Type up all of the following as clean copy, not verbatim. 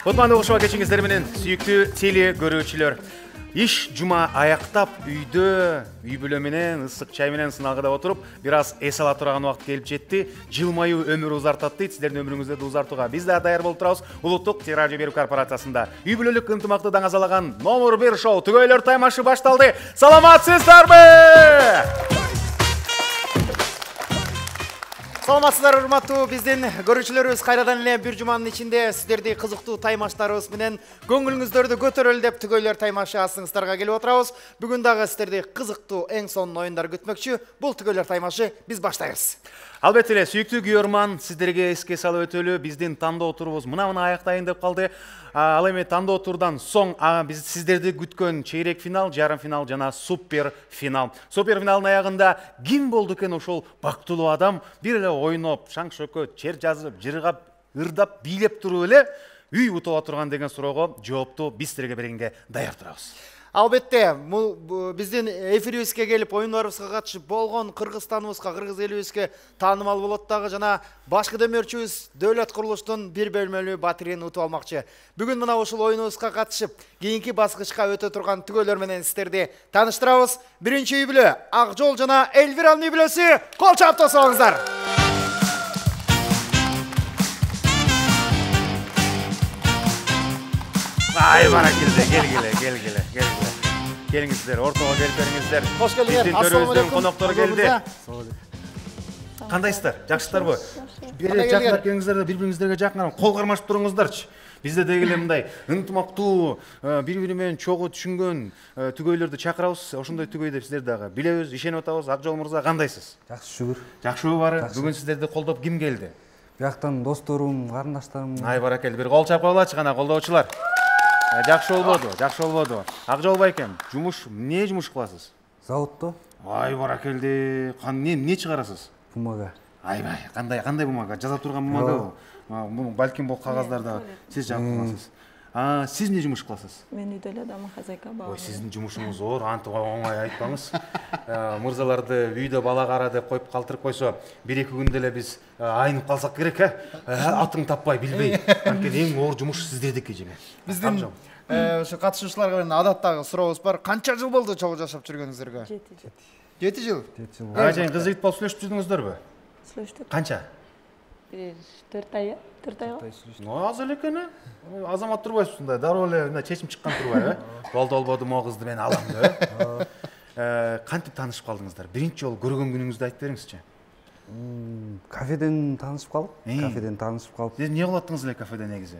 Кутмандуу кушуба кечиңиздер менен сүйүктүү теле көрүүчүлөр. Иш жума аяктап үй бүлө менен ысык чай менен сыналгыда отуруп, бир аз эс ала турган убакыт келип жетти. Жылмаюу өмүр узартат дейт. Сиздердин өмүрүңүздү узартууга биз да даяр болуп турабыз. Улуттук телерадио берүү корпорациясында үй бүлөлүк ынтымакты даңазалаган номер 1 шоу Түгөйлөр таймашы башталды. Саламатсыздарбы? Саламатсыздар урматтуу биздин көрүүчүлөрүбүз, кайрадан эле бир жуманын ичинде сиздерди кызыктуу таймаштарыбыз менен көңүлүңүздөрдү көтөрөлү деп Түгөйлөр таймашы астыңыздарга келип отурабыз. Бүгүн дагы сиздерди кызыктуу эң сонун оюндар күтмөкчү. Бул Түгөйлөр таймашы, биз баштайбыз. Албетте эле сүйүктүү күйөрман, сиздерге эске салып өтөлү, биздин тандоо турубуз мына аяктайын деп калды. Ал эми тандоо турдан соң биз сиздерди күткөн чейрек финал, жарым финал жана супер финал. Супер финалдын аягында ким болду экен ошол бактылуу адам? Бир эле ойноп, шаң шөкө, чер жазып, жыргап, ырдап, бийлеп туруп эле үй утула турган деген суроого жоопту биз силерге бергенге даяр турабыз. Албетте, биздин эфирибизге келип оюндарыбызга катышып болгон Кыргызстаныбызга, кыргыз элибизге таанымал болот дагы жана башкы демөөрчүбүз Дөөлөт курулуштун бир бөлмөлүү батирин утуп алмакчы. Бүгүн мына ушул оюнубузга катышып, кийинки баскычка өтө турган түгөйлөр менен сиздерди тааныштырабыз. Биринчи үй бүлө Акжол жана Эльвиранын үй бүлөсү, кол чаап тосуңуздар. Ай баракелде, келиңиздер, ортого келип бериңиздер. Кош келиңиздер. Биздин төрүбүздүн коноктору келди. Кандайсыздар? Жакшысыздарбы? Бир жакынап келиңиздер, бири-бириңиздерге жакын кол кармашып туруңуздарчы. Бизде дегеле мындай ынтымактуу, бири-бири менен чогуу түшүнгөн түгөйлөрдү чакырабыз. Ошондой түгөйдө сиздер дагы билебиз, ишенип атабыз. Акжол мырза, кандайсыз? Жакшы, шүгүр. Жакшыбы баары? Бүгүн сиздерди колдоп ким келди? Бияктан досторум, карындаштарым. Ай баракелде, бир кол чаап коелачы гана колдоочулар. Жакшы болбоду. Акжол байкем, эмне жумуш кыласыз? Заводдо. Ай баракелде, эмне чыгарасыз? Бумага. Айбай, кандай бумага? Жаза турган бумага. Балким бул кагаздарда сиз жазып тургансыз. Сиз эмне жумуш кыласыз? Мен үйдө эле дама хозяйка бар. Ой, сиздин жумушуңуз оор, антип оңой айтпаңыз. Мырзаларды үйдө бала кара деп коюп калтырып койсо, 1-2 күндө эле биз айнып калсак керек, Атын таппай, билбей. Анткени эң оор жумуш сиздердики жеме. Биздин ошо катышуучуларга менен адаттагы сурообуз бар. Канча жыл болду чогуу жашап жүргөнүңүзгө? 7 жыл. Ага жайын кыз жигит болуп сүйлөшүп жүрдүңүздөрбү? Сүйлөштүк. Канча? 4 ай. Аз эле экен, Азамат турбайсыз мындай, дароо эле чечим чыккан турбайбы? Болду, могу кызды мен алам деп. Кантип таанышып калдыңыздар? Биринчи жолу көргөн күнүңүздү айтып бериңизчи. Кафеден таанышып калып. Эмне кылып аттыңыз эле кафеде негизи?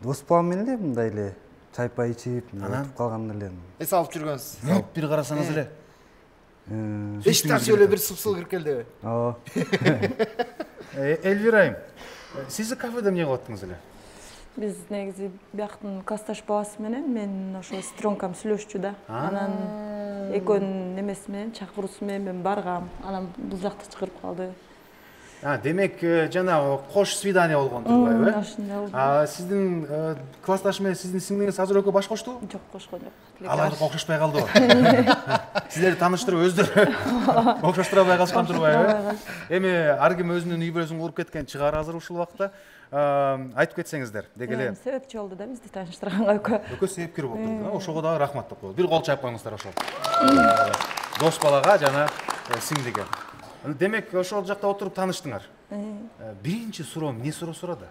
Дос балам менен эле мындай эле чай пай ичип, отуруп калганда эле. Эс алып жүргөнсүз. Бир карасаңыз эле. Эч нерсе эле бир супсул кирип келдиби? Ооба. Эльвирайым, сиз кафеде эмне кылып аттыңыз эле? Биз негизи бияктын классташ баласы менен мен ошо сестренкам сүйлөшчү да. Анан экөөнүн немеси менен чакыруусу менен мен баргам. Анан бул жакта чыгарып калды. Демек, жана кош свидание болгон турбайбы? Ошондой болду. Сиздин классташ менен сиздин сиңдиңиз азыр экөө баш коштубу? Жок, кошкон жок. Алар окшошпой калдыбы? Сиздерди тааныштырып өздөрү окшоштура албай калышкан турбайбы? Эми ар ким өзүнүн үй бүлөсүн куруп кеткен чыгар азыр ушул убакта. Айтып кетсеңиздер, дегеле. Себепчи болду да бизди тааныштырганга экөө. Экөө себепкер болду. Ошого дагы рахмат деп коелу. Бир кол чаап коюңуздар ошол. Дос балага жана сиңдиге. Демек, ошол жакта отуруп тааныштыңар. Биринчи суроо эмне сурады?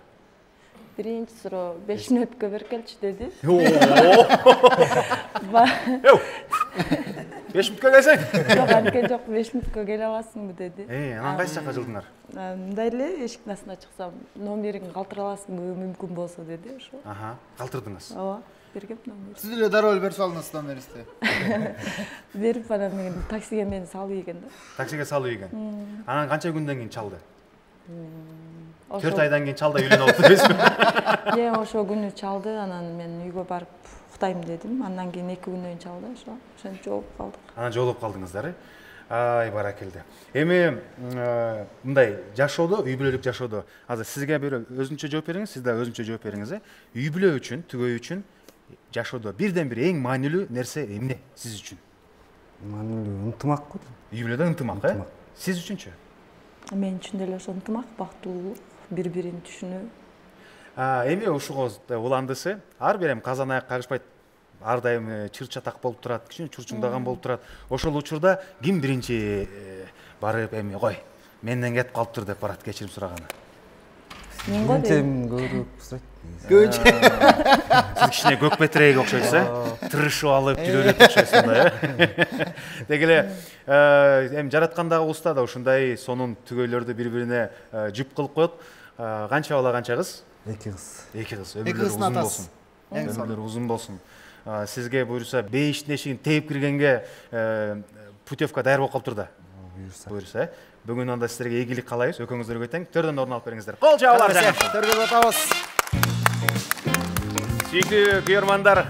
Биринчи суроо 5 мүнөткө бер келчи деди. 5 мүнөткө келсең? Жок, анткени жок, 5 мүнөткө келе аласыңбы деди. Анан кайсы жакка жылдыңар? Мындай эле эшиктин астына чыксам, номериңди калтыра аласыңбы мүмкүн болсо деди, ошо. Калтырдыңыз. Ооба, бергем номер. Сиз эле дароо эле берип салдыңыз номеринизди. Берип анан мен таксиге мени салып ийген да. Таксиге салып ийген. Анан канча күндөн кийин чалды? 4 айдан кийин чалды, үйлөнүп алды дейсизби? Ошо күнү чалды, анан мен үйгө барып уктайм дедим. Андан кийин 2 күндөн кийин чалды, ошентип жолугуп калдык. Анан жолугуп калдыңыздар, Ай баракелде. Эми мындай жашоодо, үй бүлөлүк жашоодо азыр сизге бир өзүнчө жооп бериңиз, сиз да өзүнчө жооп бериңиз. Үй бүлө үчүн, түгөй үчүн жашоодо бирден бир эң маанилүү нерсе эмне сиз үчүн? Маанилүү ынтымак го. Үй бүлөдө ынтымак, Сиз үчүнчү? Мен үчүн деле ошо ынтымак, бактылуулук, бири-бирин түшүнүү. Эми ушуга уландысы ар бир эми казан аяк кагышпайт. Ар дайым чыр чатак болуп турат, кичине чурчуңдаган болуп турат. Ошол учурда ким биринчи барып эми кой, менден кетип калыптыр деп барат кечирим сураганы. Мен го дейм. Көбүрөөк сурайт. Сиз кичине көк бетирейге окшойсуз, тырышып алып жүрө берет окшойсуз да. Деги эле эми жараткандагы уста да ушундай сонун түгөйлөрдү бири-бирине жүп кылып коет. Канча бала, канча кыз? 2 кыз. 2 кыз. Эки кыздын атасы. Өмүрлөрү узун болсун. Сизге буюрса бейиштин эшигин тээп киргенге путевка даяр болуп калыптыр да. Буюрса, бүгүн анда сиздерге ийгилик каалайбыз. Экөөңүздөргө тең төрдөн орун алып бериңиздер. Кол жаабалар жана. Төргө атабыз. Сүйүктүү күйөрмандар,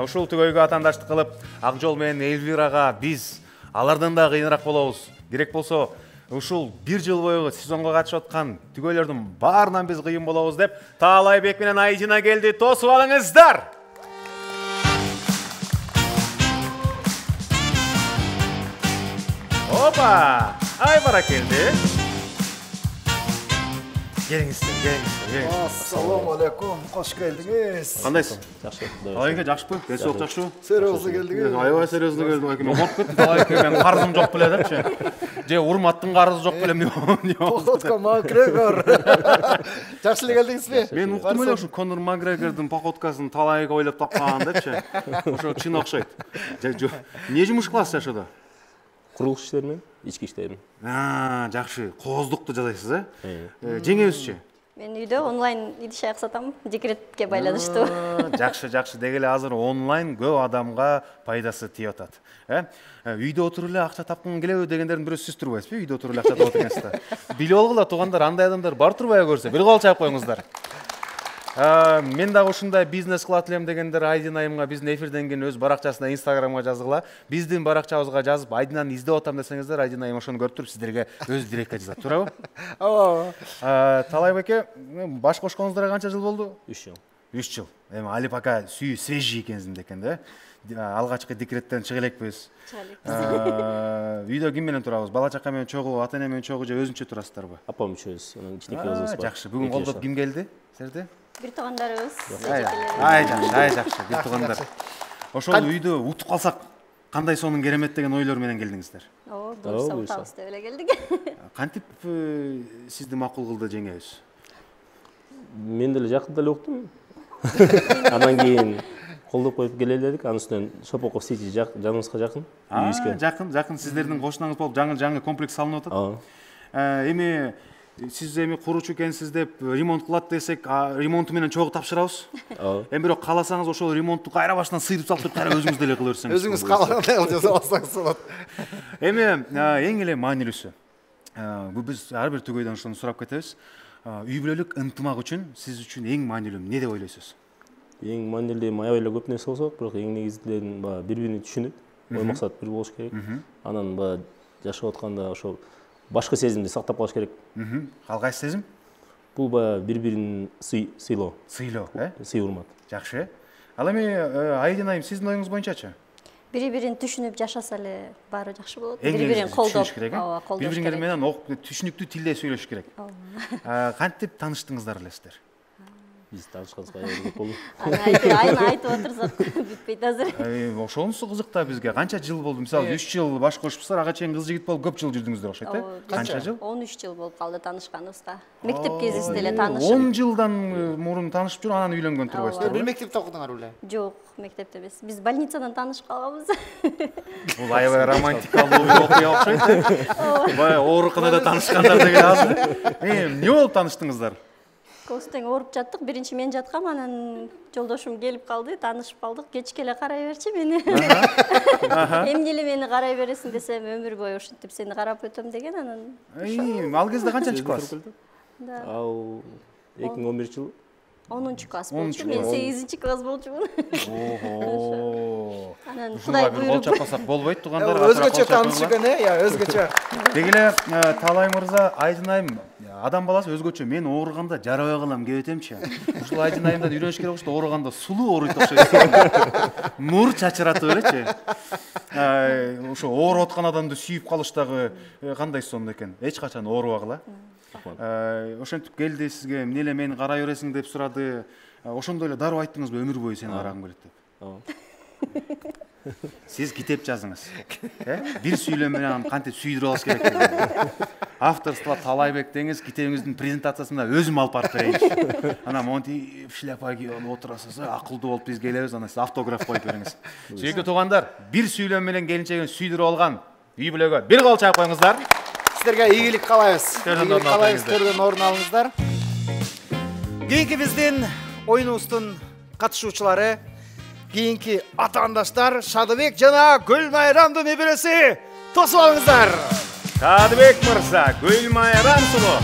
ушул түгөйгө атаандаштык кылып, Акжол менен Эльвирага биз алардан да кыйыныраак болобуз. Керек болсо, ушул 1 жыл бою сезонго катышып аткан түгөйлөрдүн баарынан биз кыйын болобуз деп Таалайбек менен Айдина келди. Тосуп алыңыздар. Опа! Ай баракелди. Келиңиздер. Ассаламу алейкум. Кош келдиңиз. Кандайсың? Жакшы. Талайга жакшыбы? Десок жакшыбы? Сериозду келдиңиз. Аябай серьезно келдим. Мен коркуп кеттим. Талайга мен карызым жок беле депчи. Же урматтын карызы жок беле эмне Походка Макгрегор. Жакшы эле келдиңизби? Мен уктум эле ушу Конор Макгрегордун походкасын талайга ойлоп тапкан депчи. Ошо чын окшойт. Эмне жумуш кыласыз ошодо? Курулуш иштери менен ички иштерин. Жакшы. Кооздукту жасайсыз, Жеңебизчи? Мен үйдө онлайн идиш аяк сатам, декретке байланыштуу. Жакшы. Деги эле азыр онлайн көп адамга пайдасы тиеп атат. Үйдө отуруп эле акча тапкың келеби дегендердин бирөө сиз турбайсызбы? Үйдө отуруп эле акча тапат экенсиз да. Билип алгыла туугандар, андай адамдар бар турбайбы көрсө, бир кол чаап коюңуздар. Мен дагы ушундай бизнес кылат элем дегендер Айдина айымга биздин эфирден кийин өз баракчасына, Инстаграмга жазгыла. Биздин баракчабызга жазып, Айдинаны издеп атам десеңиздер, Айдина айым ошону көрүп туруп сиздерге өз директке жазат, туурабы? Ооба. Талайбек эке, баш кошконуңуздарга канча жыл болду? 3 жыл. 3 жыл. Эми Алип ака сүйүү свежий экенсиң экен да. Алгачкы декреттен чыга элекпиз. Үйдө ким менен турабыз? Бала чака менен чогуу, ата эне менен чогуу же өзүнчө турасыздарбы? Апам үчөөбүз, анан кичинекей кызыбыз бар. Жакшы. Бүгүн колдоп ким келди? Силерди? Бир туугандарыбыз. Жакшы. Бир туугандар. Ошол үйдө утуп калсак, кандай сонун керемет деген ойлор менен келдиңиздер? Буюрса утабыз деп эле келдик. Кантип сизди макул кылды жеңебиз? Мен деле жакында эле уктум. Андан кийин колдоп коюп келели дедик. Анын үстүнөн Шопоков Сити жаныбызга жакын. Үйүбүзгө. Жакын сиздердин кошунаңыз болуп жаңы комплекс салынып атат. Эми сиз эми куручу экенсиз деп ремонт кылат десек, ремонту менен чогуу тапшырабыз. Эми бирок кааласаңыз ошол ремонтту кайра башынан сыйдып салып туруп кайра өзүңүз деле кыла берсеңиз. Өзүңүз каалагандай кылып жасабасаңыз болот. Эми эң эле маанилүүсү. Биз ар бир түгөйдөн ошону сурап кетебиз. Үй бүлөлүк ынтымак үчүн сиз үчүн эң маанилүү эмне деп ойлойсуз? Эң маанилүү аябай эле көп нерсе болсо, бирок эң негизгиден бири-бирин түшүнүп, ой максат бир болуш керек. Анан жашап атканда ошол башкы сезимди сактап калыш керек. Ал кайсы сезим? Бул бири-бирин сыйлоо. Сыйлоо, Сый урмат. Жакшы. Ал эми Айдина айым сиздин оюңуз боюнчачы? Бири-бирин түшүнүп жашаса эле баары жакшы болот. Бири-бирин колдоп, колдош керек. Бири-бириңер менен түшүнүктүү тилде сүйлөшүш керек. Кантип тааныштыңыздар элесиздер? Биз таанышканыбызга аябай көп болду. Айына айтып отурсак бүтпөйт азыр. Ошонусу кызык да бизге. Канча жыл болду? Мисалы 3 жыл баш кошупсуздар, ага чейин кыз жигит болуп көп жыл жүрдүңүздөр окшойт, Канча жыл? 13 жыл болуп калды таанышканыбызга. Мектеп кезибизде эле таанышып. 10 жылдан мурун таанышып жүрүп, анан үйлөнгөн турбайсыздар. Бир мектепте окудуңар беле? Жок, мектепте эмес. Биз больницадан таанышып калганбыз. Бул аябай романтикалуу окуя окшойт. Бая ооруканада таанышкандар деген азыр. Эмне болуп тааныштыңыздар? Костең ооруп жаттык. Биринчи мен жаткам, анан жолдошум келип калды, таанышып калдык. Кечке эле карай берчи мени. Эмне эле мени карай бересиң десем, өмүр бою ушинтип сени карап өтөм деген, анан. Ал кезде канчанчы класс? Ал 2011-жылы 10-класс болчу. Мен 8-чи класс болчумун. Анан Кудай буйруп. Кол чапасак болбойт, туугандар. Өзгөчө таанышып экен, өзгөчө. Деги эле Талай мырза, Айдина айым адам баласы өзгөчө. Мен ооруганда жарабай калам, кебетемчи. Ушул Айдина айымдан үйрөнүш керек болчу, ооруганда сулуу ооруйт окшойт. Нур чачыратып элечи. Ошо ооруп аткан адамды сүйүп калыш дагы кандай сонун экен. Эч качан оорубагыла. Ошентип келди сизге, эмне эле мени карай бересиң деп сурады. Ошондой эле дароо айттыңызбы, өмүр бою сени карагым келет деп. Сиз китеп жазыңыз. Бир сүйлөм менен кантип сүйдүрүп алыш керек деп. Авторство Талайбек деңиз, китебиңиздин презентациясында өзүм алып барып берейинчи. Ана монтип шляпа кийип алып отурасыз, акылдуу болуп биз келебиз, ана сиз автограф коюп бериңиз. Сүйүктүү туугандар, бир сүйлөм менен келинчегин сүйдүрүп алган үй бүлөгө бир кол чаап коюңуздар. Сіздерге ийгилик каалайбыз. Ийгилик каалайбыз, төрдөн орун алыңыздар. Кийинки биздин оюнубуздун катышуучулары, кийинки атаандаштар Шадыбек жана Гүлмайрамдын небереси. Тосуп алыңыздар. Шадыбек мырза, Гүлмайрам сулу.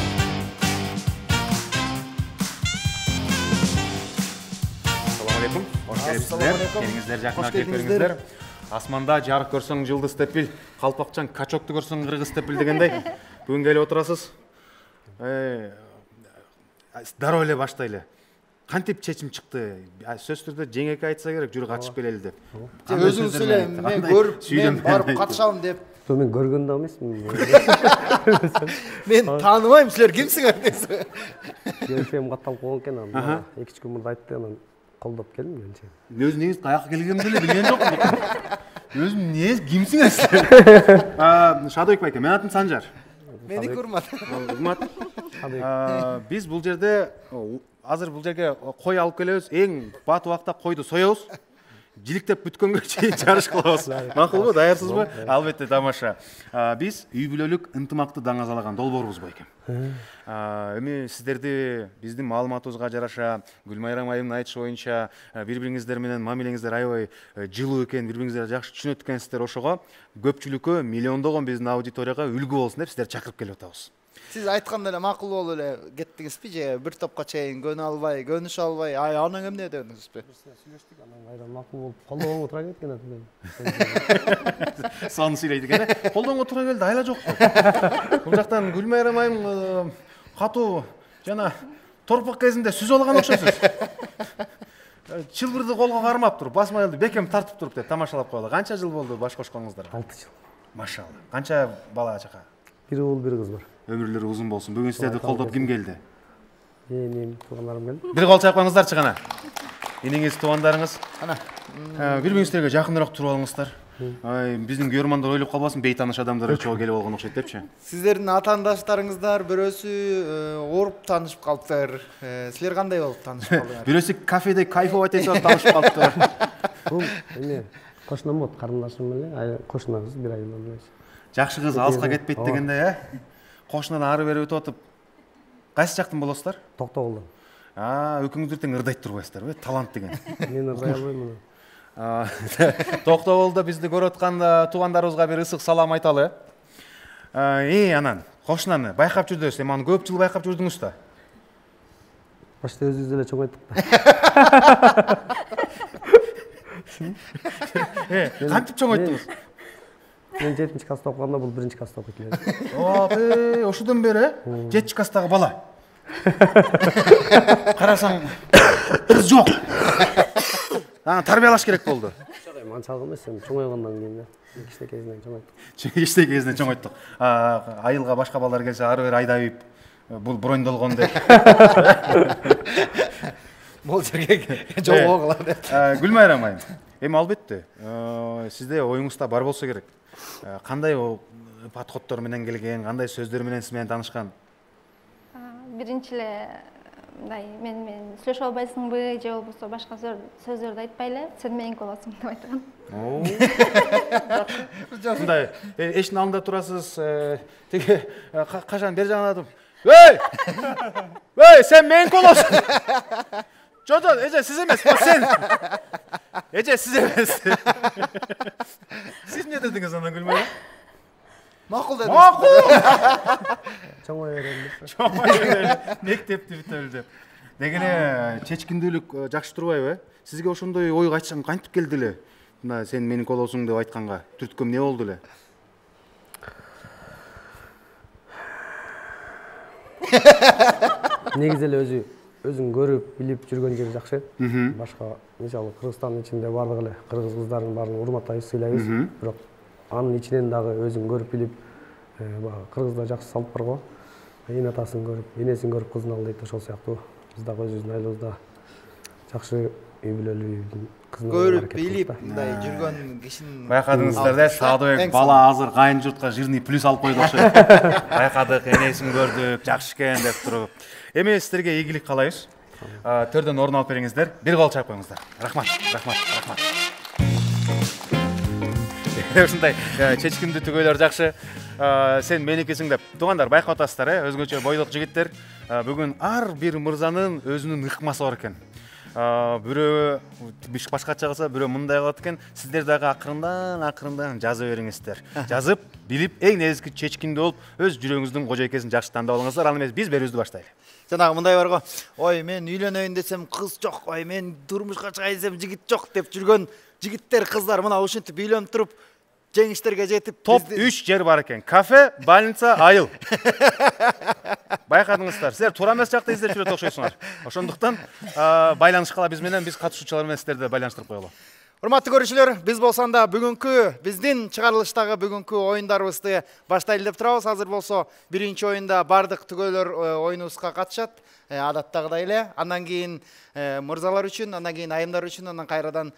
Assalamu alaikum. Hoş келипсиздер. Келиңиздер, жакынга келип бериңиздер. Асманда жарык көрсөң жылдыз деп бил, калпакчан качокту көрсөң кыргыз деп бил дегендей. Бүгүн келип отурасыз. Дароо эле баштайлы. Кантип чечим чыкты? Сөз түрдө жеңеке айтса керек, жүрүп катышып келели деп. Өзүңүз эле мен көрүп, мен барып катышам деп. Мен көргөн да эмесмин. Мен тааныбайм, силер кимсиңер дейсиз. Келсем катталып койгон экен, анан 2 күн мурда айтты, анан колдоп келдим келче. Өзүм негиз каяка келгенимди эле билген жокмун. Өзүм негиз кимсиңер силер? Шадыбек байке, менин атым Санжар. Меники Урмат. Урмат. Биз бул жерде азыр бул жерге кой алып келебиз. Эң бат убакта койду соебуз. Жиликтеп бүткөнгө чейин жарыш кылабыз. Макулбу, даярсызбы? Албетте тамаша. Биз үй бүлөлүк ынтымакты даңазалаган долбоорубуз байкем. Эми сиздерди биздин маалыматыбызга жараша Гүлмайрам айымдын айтышы боюнча бири-бириңиздер менен мамилеңиздер аябай жылуу экен, бири-бириңиздерди жакшы түшүнөт экенсиздер. Ошого көпчүлүккө, миллиондогон биздин аудиторияга үлгү болсун деп сиздерди чакырып келип атабыз. Siz aytқанда эле макул болуп эле кеттиңизби же бир топко чейин көнө албай, көнүшө албай, анан эмне дедиңизби? Сүйлөштүк, анан кайра макул болуп колдогонго тура кеткен атты. Саны сүйлөйт экен. Колдоңго тура келди, айла жок. Бул жактан Гүлмайрам айым катуу жана торпак кезинде сүз алган окшойсуз. Чылбырды колго кармап туруп, басма элди бекем тартып туруп деп тамашалап коелу. Канча жыл болду баш кошконуңуздар? 6 жыл. Машалла. Канча бала чака? Бир уул, бир кыз бар. Өмүрлөрү узун болсун. Бүгүн сиздерди колдоп ким келди? Энем, туугандарым келди. Бир кол чаап коюңуздарчы гана. Эниңиз, туугандарыңыз. Ана, бири-бириңиздерге жакыныраак туруп алыңыздар. Биздин көрөрмандар ойлоп калбасын, бейтаныш адамдар чогуу келип алган окшойт депчи. Сиздердин атаандаштарыңыздар бирөөсү ооруп таанышып калыптыр. Силер кандай болуп таанышып калдыңар? Бирөөсү кафеде кайфовать этип таанышып калыптыр. Бул эме кошунам болот, карындашым эле, кошуна кыз бир айдан эле. Жакшы кыз алыска кетпейт дегенде, кошунан ары бери өтүп атып, кайсы жактан болосуздар? Токтогулдан. Өкүңүздөр тең ырдайт турбайсыздарбы? Талант деген. Мен ырдай албайм. Токтогулда бизди көрүп аткан туугандарыбызга бир ысык салам айталы. Анан кошунаны байкап жүрдүңүз, эми аны көп жыл байкап жүрдүңүз да. Башта өзүбүз эле чоң айттык да. Кантип чоң айттыңыз? Мен 7-чи класста окуганда бул 1-чи класста окуйт эле. Ошодон бери 7-чи класстагы бала. Карасаң кыз жок. Тарбиялаш керек болду. Анчалык эмес, чоңойгондон кийин кичинекейинен чоң айттык. Кичинекейинен чоң айттык. Айылга башка балдар келсе ары бери айдап, бул брондолгон деп. Бул жерге жолгогула деп. Гүлмайрам айым, эми албетте, сизде оюңузда бар болсо керек. Кандай подходдор менен келген, кандай сөздөр менен сиз менен таанышкан? Биринчи эле мындай мен сүйлөшө албайсыңбы же болбосо башка сөздөрдү айтпайлы, сен меники болосуң деп айткан. Мындай эшиктин алдында турасыз, тиги кашан бери жагынан атып, сен меники болосуң. Жо, эже сиз эмес, сен. Эже сиз эмес. Сиз эмне дедиңиз андан Гүлмайрам? Макул дедим. Макул. Чоңой берели. Мектепти бүтөбүл деп. Деги эле чечкиндүүлүк жакшы турбайбы? Сизге ошондой ой айтсам кантип келди эле? Мына сен меники болосуң деп айтканга түрткү эмне болду эле? Негизи эле өзүң көрүп, билип жүргөн жери жакшы. Башка, мисалы Кыргызстандын ичинде бардык эле кыргыз кыздарын баарын урматтайбыз, сыйлайбыз. Бирок анын ичинен дагы өзүң көрүп, билип, кыргызда жакшы салт бар го. эне атасын көрүп, энесин көрүп кыздын алды дейт, ошол сыяктуу. Биз дагы өзүбүздүн айлабызда жакшы үй бүлөлүү кыздын көрүп билип мындай жүргөн кишинин байкадыңыздар да, Саадыбек бала азыр кайын журтка жирний плюс алып койду окшойт. Байкадык, энесин көрдүк, жакшы экен деп туруп. Эми сиздерге ийгилик каалайбыз. Төрдөн орун алып бериңиздер. Бир кол чайып коюңуздар. Рахмат. Ушундай чечкиндүү түгөйлөр жакшы. Сен меникисиң деп туугандар байкап атасыздар, өзгөчө бойлук жигиттер. Бүгүн ар бир мырзанын өзүнүн ыкмасы бар экен. Бирөө башкача кылса, бирөө мындай кылат экен. Сиздер дагы акырындан жаза бериңиздер. Жазып, билип, эң негизги чечкиндүү болуп, өз жүрөгүңүздүн кожойкесин жакшы тандап алыңыздар. Ал эмес биз берүүбүздү баштайлы. Жанагы мындай бар го. Ой, мен үйлөнөйүн десем кыз жок, ой, мен турмушка чыгайын десем жигит жок деп жүргөн жигиттер, кыздар мына ушинтип үйлөнүп туруп жеңиштерге жетип топ 3 жер бар экен. Кафе, больница, айыл. Байкадыңыздар. Силер туура эмес жакта издеп жүрөт окшойсуңар. Ошондуктан байланышкала биз менен, биз катышуучулар менен силерди байланыштырып коелу. Урматтуу көрүүчүлөр, биз болсондо бүгүнкү биздин чыгарылыштагы бүгүнкү оюндарыбызды баштайлы деп турабыз. Азыр болсо биринчи оюнда бардык түгөйлөр оюнубузга катышат. Адаттагыдай эле. Андан кийин мырзалар үчүн, андан кийин айымдар үчүн, андан кайрадан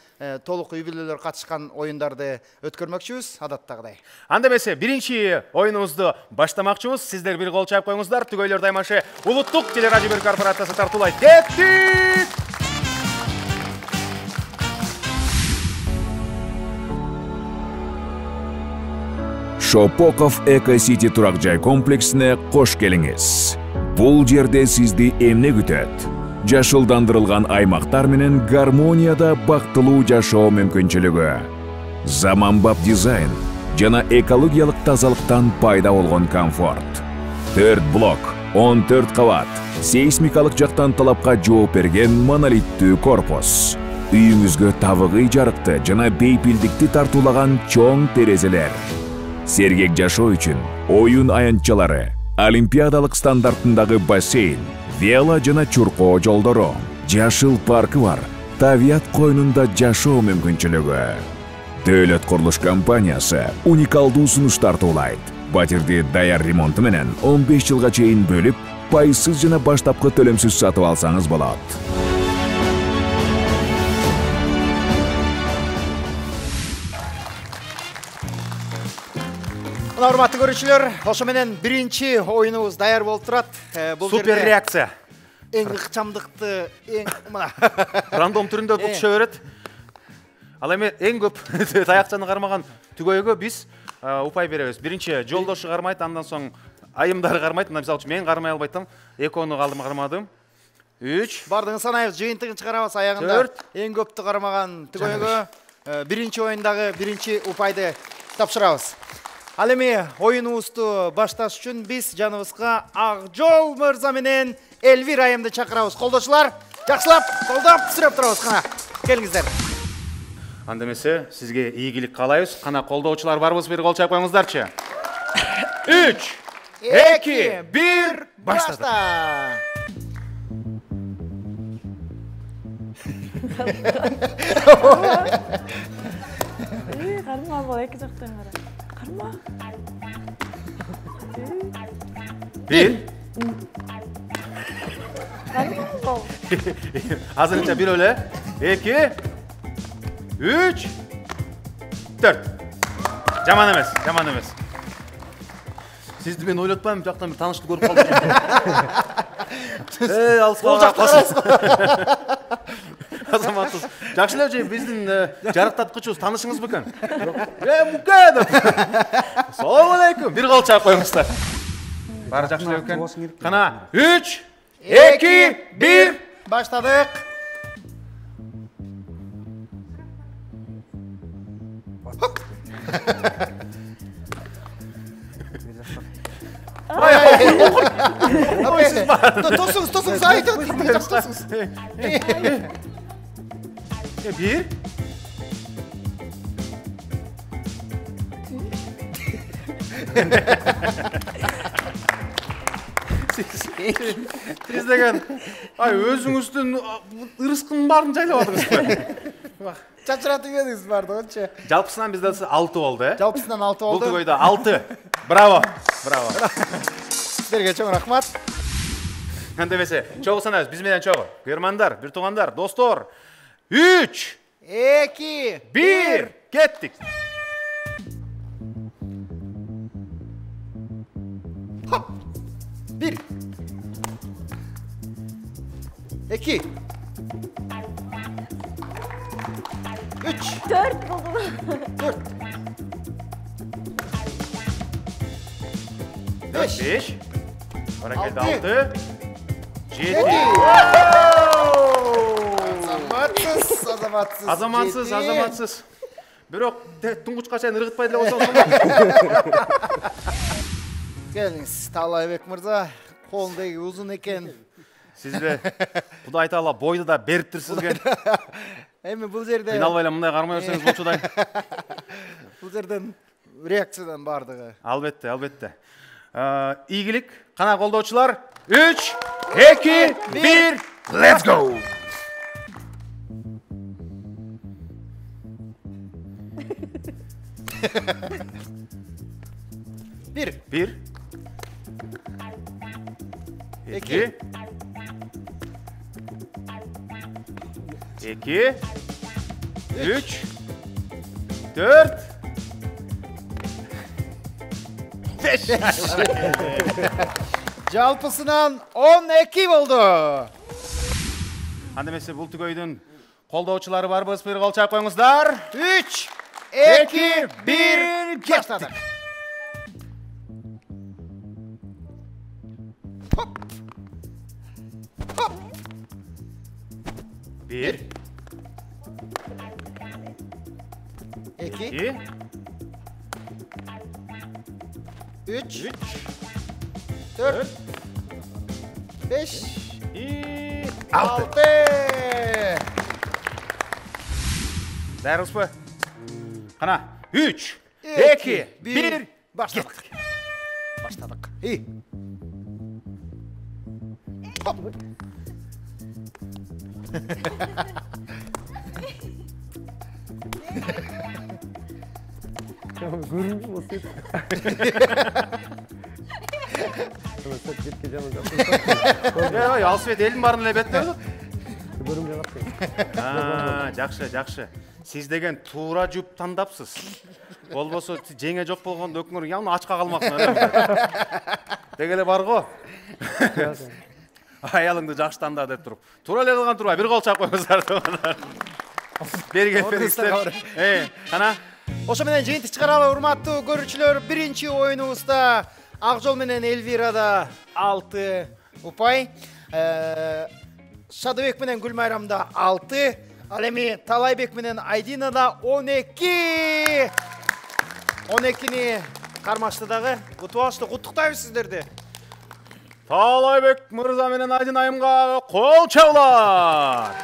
толук үй бүлөлөр катышкан оюндарды өткөрмөкчүбүз, адаттагыдай. Анда эмесе биринчи оюнубузду баштамакчыбыз. Сиздер бир кол чайып коюңуздар. Түгөйлөр таймашы улуттук телерадио бир корпорациясы тартуулайт. Кеттик! Шопоков Эко-Сити турак жай комплексине кош келиңиз. Бул жерде сизди эмне күтөт? Жашылдандырылган аймактар менен гармонияда бактылуу жашоо мүмкүнчүлүгү. Заманбап дизайн жана экологиялык тазалыктан пайда болгон комфорт. 4 блок, 14 кабат, сейсмикалык жактан талапка жооп берген монолиттүү корпус. Үйүңүзгө табыгый жарыкты жана бейпилдикти тартуулаган чоң терезелер. Сергек жашоо үчүн оюн аянтчалары, олимпиадалык стандартындагы бассейн, вело жана чуркоо жолдору, жашыл паркы бар, табият койнунда жашоо мүмкүнчүлүгү. Дөөлөт курулуш компаниясы уникалдуу сунуш тартуулайт. Батирди даяр ремонту менен 15 жылга чейин бөлүп, пайсыз жана баштапкы төлөмсүз сатып алсаңыз болот. Урматтуу көрүүчүлөр, ошо менен биринчи оюнубуз даяр болуп турат. Супер реакция. Эң ыкчамдыкты, эң мына рандом түрүндө түшө берет. Ал эми эң көп таякчаны кармаган түгөйгө биз упай беребиз. Биринчи жолдошу кармайт, андан соң айымдары кармайт. Мына мисалы үчүн мен кармай албайтам. Экоону кармадым. 3. Бардыгын санайбыз, жыйынтыгын чыгарабыз аягында. Эң көптү кармаган түгөйгө биринчи оюндагы биринчи упайды тапшырабыз. Ал эми оюнубузду башташ үчүн биз жаныбызга Акжол мырза менен Элвир айымды чакырабыз. Колдочулар, жакшылап, колдоп сүрөп турабыз кана. Келиңиздер. Анда эмесе сизге ийгилик каалайбыз. Кана колдоочулар барбыз, бир кол чайып коюңуздарчы. 3, 2, 1, баштадык. Карма бол эки жактан кара. Карма. 1. Азырынча бир эле. 2, 3, 4. Жаман эмес, жаман эмес. Сизди мен ойлотпайм, жактан бир таанышты көрүп калдым. Алыска каласыз. Азаматсыз. Жакшы эле же биздин жарыктаткычыбыз таанышыңыз бекен? Муке деп. Салам алейкум. Бир кол чаап коюңуздар. Баары жакшы эле бекен? Кана 3, 2, 1, баштадык. Тосуңуз, айтыңыз. Бир. Сиз деген, өзүңүздүн ырыскынын баарын жайлап атыңызбы? Чачыратып едиңиз бардыгынчы. Жалпысынан бизде 6 болду, Жалпысынан 6 болду. Бул түгөйдө 6. Браво. Браво. Сіздерге чоң рахмат. Андемесе, чогуу санайбыз, биз менен чогуу. Көрмандар, бир туугандар, достор. 3, 2, 1, кеттик. Хоп. 1, 2, 3, 4 buldum. 4, 5, Ora keldi Altı. 6, 7. Azamatsыз. Бирок туңгучка чейин ыргытпай деле койсоңуз болот. Келиңиз, Таалайбек мырза, колундагы узун экен. Сизде Кудай таала бойду да бериптир сизге. Эми бул жерде Кыйналбай эле мындай кармай берсеңиз болчу да. бул жерден реакциядан бардыгы. Албетте. Ийгилик, кана колдоочулар. 3, 2, 1, let's go. Bir, 1, 2, 2, 3, 4, 5. жалпысынан 12 болду. Андемесе бул түгөйдүн колдоочулары барбыз, бир кол чаап коюңуздар. 3, 2, 1, баштадык. Хоп. Хоп. 1, 2, 2, 3, 4, 5, 6. Даярбызбы? Кана 3, 2, 1, баштадык. Хоп. Көрүнбөйм осы. Кетке жаман Ой, Алсыбек элдин баарын эле бетте болот. көрүнбөй калат. Жакшы. Сиз деген туура жуп тандапсыз. Болбосо жеңе жок болгондо өкмөр явно ачка калмакмын. Деги эле бар го. Аялыңды жакшы танда деп туруп. Туура эле кылган турбай, бир кол чаап коюңуздар. Бери келиңиздер. Кана. Ошо менен жыйынтык чыгаралы, урматтуу көрүүчүлөр. Биринчи оюнубузда Акжол менен Элвирада 6 упай, Шадыбек менен Гүлмайрамда 6, ал эми Талайбек менен Айдинада 12. 12-ни кармашты дагы. Утуп алышты, куттуктайбыз сиздерди. Талайбек мырза менен Айдин айымга кол чабуулар.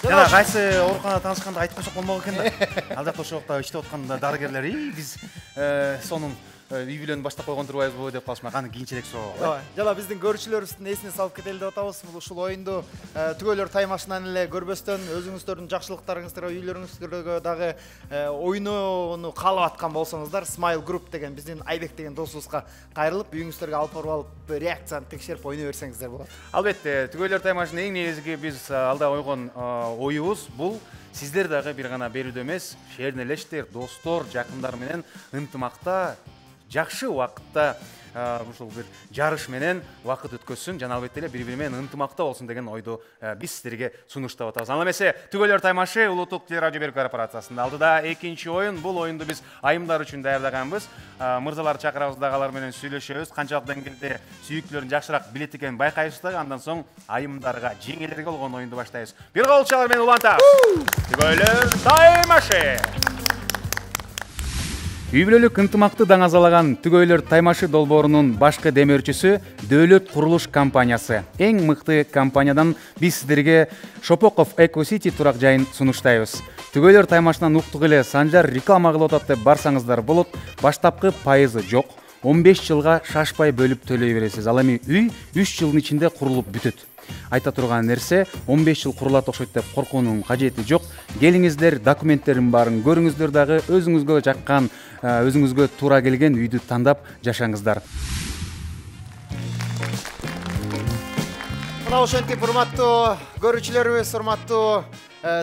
Жана кайсы ооруканада таанышканда айтпасак болмок экен да. Ал жакта ошол жакта иштеп атканда дарыгерлер, биз сонун үй бүлөнү баштап койгон турбайбызбы деп калышмак. Аны кийинчерээк суроо. Жана биздин көрүүчүлөрүбүздүн эсине салып кетели деп атабыз. Ушул оюнду түгөйлөр таймашынан эле көрбөстөн өзүңүздөрдүн жакшылыктарыңыздарга, үйлөрүңүздөргө дагы оюнууну каалап аткан болсоңуздар, Smile Group деген биздин Айбек деген досубузга кайрылып, үйүңүздөргө алып барып алып, реакцияны текшерип ойной берсеңиздер болот. Албетте, түгөйлөр таймашынын эң негизги биз алда койгон оюбуз бул сиздер дагы бир гана берүүдө эмес, шернелештер, достор, жакындар менен ынтымакта жакшы убакытта ушул бир жарыш менен убакыт өткөзсүн, жана албетте эле бири-бири менен ынтымакта болсун деген ойду биз сиздерге сунуштап атабыз. Ал эмесе түгөйлөр таймашы Улуттук телерадио берүү корпорациясында алдыда экинчи оюн. Бул оюнду биз айымдар үчүн даярдаганбыз. Мырзалар чакырабыз дагы, алар менен сүйлөшөбүз. Канчалык деңгээлде сүйүктүүлөрүн жакшыраак билет экенин байкайбыз дагы. Андан соң айымдарга, жеңелерге болгон оюнду баштайбыз. Бир кол чалар менен улантабыз. Түгөйлөр таймашы. Үй бүлөлүк ынтымакты даңазалаган түгөйлөр таймашы долбоорунун башкы демөөрчүсү Дөөлөт курулуш компаниясы. Эң мыкты компаниядан биз сиздерге Шопоков Эко Сити турак жайын сунуштайбыз. Түгөйлөр таймашынан уктук эле Санжар реклама кылып атат деп барсаңыздар болот. Баштапкы пайызы жок. 15 жылга шашпай бөлүп төлөй бересиз. Ал эми үй 3 жылдын ичинде курулуп бүтөт. Айта турган нерсе, 15 жыл курулат окшойт деп коркуунун кажети жок. Келиңиздер, документтерин барын көрүңүздөр дагы, өзүңүзгө жаккан, өзүңүзгө туура келген үйдү тандап жашаңыздар. Мына ошентип урматтуу көрүүчүлөрүбүз, урматтуу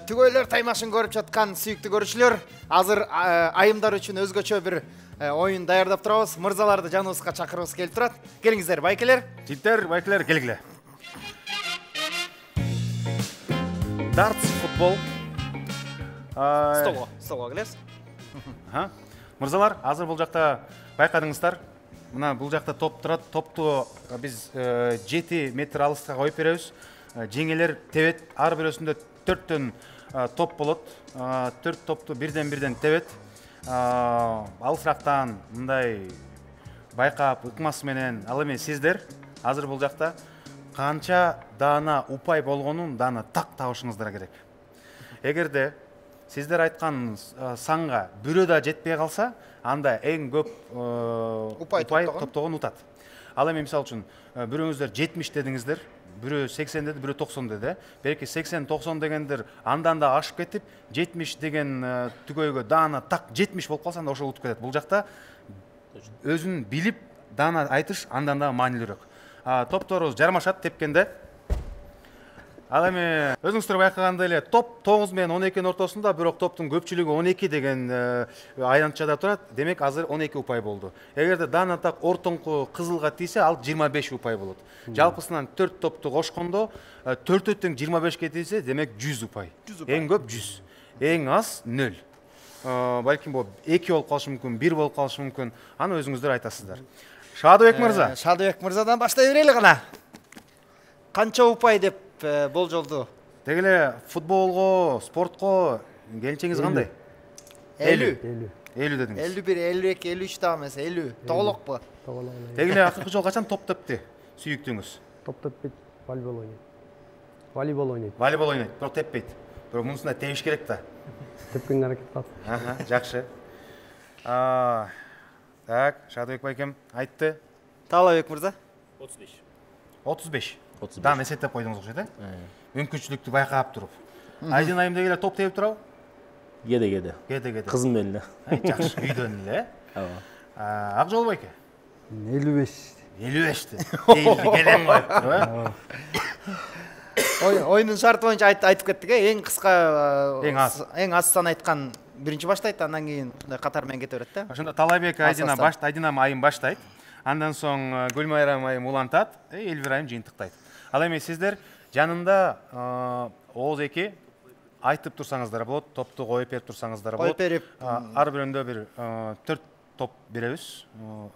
түгөйлөр таймашын көрүп жаткан сүйүктүү көрүүчүлөр, азыр айымдар үчүн өзгөчө бир оюн даярдап турабыз. Мырзаларды жаныбызга чакырыбыз келип турат. Келиңиздер, байкелер. Жигиттер, байкелер, келгиле. Дартс футбол. Столго келесиз. Мырзалар, азыр бул жакта байкадыңыздар. Мына бул жакта топ турат. Топту биз 7 метр алыска коюп беребиз. Жеңелер тебет. Ар бирөөсүндө 4төн топ болот. 4 топту бирден тебет. Алысырактан мындай байкап ыкмасы менен, ал эми сиздер азыр бул жакта канча даана упай болгонун даана так табышыңыздар керек. Эгерде сиздер айткан санга бирөө да жетпей калса, анда эң көп упай топтогон утат. Ал эми мисалы үчүн бирөөңүздөр 70 дедиңиздер, бирөө 80 деди, бирөө 90 деди. Белки 80-90 дегендер андан да ашып кетип, 70 деген түгөйгө даана так 70 болуп калса, анда ошол утуп кетет. Бул жакта өзүн билип даана айтыш андан да маанилүүрөөк. Топторубуз жармашат тепкенде. Ал эми өзүңүздөр байкагандай эле топ 9 менен 12-нин ортосунда, бирок топтун көпчүлүгү 12 деген айранчада турат. Демек азыр 12 упай болду. Эгерде даана так ортоңку кызылга тийсе, ал 25 упай болот. Жалпысынан 4 топту кошкондо 4 тең 25-ке тийсе, демек 100 упай. Эң көп 100. Эң аз 0. Балким бул 2 болуп калышы мүмкүн, 1 болуп калышы мүмкүн. Аны өзүңүздөр айтасыздар. Шадыбек мырза. Шадыбек мырзадан баштай берели гана. Канча упай деп болжолду? Дегеле футболго, спортко келинчеңиз кандай? 50. 50 дедиңиз. 51, 52, 53 да эмес, 50. Тоголокпу? Тоголок. Дегеле акыркы жолу качан топ тепти сүйүктүүңүз? Топ теппейт, волейбол ойнойт. Волейбол ойнойт. Волейбол ойнойт, бирок теппейт. Бирок мунусунда тебиш керек да. Тепкенге аракет кылат. Жакшы. Так, Шадыбек байкем айтты. Талабек мырза? 35. 35. Дан эсептеп койдуңуз окшойт, мүмкүнчүлүктү байкап туруп. Айдын айым дегеле топ терип турабы? Кеде. Кызым менен эле. Жакшы, үйдөн эле. Ак жол байке? 55. 55 келем коюп туруп, Оюндун шарты боюнча айтып кеттик, эң кыска, эң аз сан айткан биринчи баштайт, андан кийин катар менен кете берет да. Ошондо Талайбек Айдина айым баштайт. Андан соң Гүлмайрам айым улантат, Элвира айым жыйынтыктайт. Ал эми сиздер жанында Оозу эки айтып турсаңыздар болот, топту коюп берип турсаңыздар болот. Коюп берип, ар бирөөндө бир 4 топ беребиз.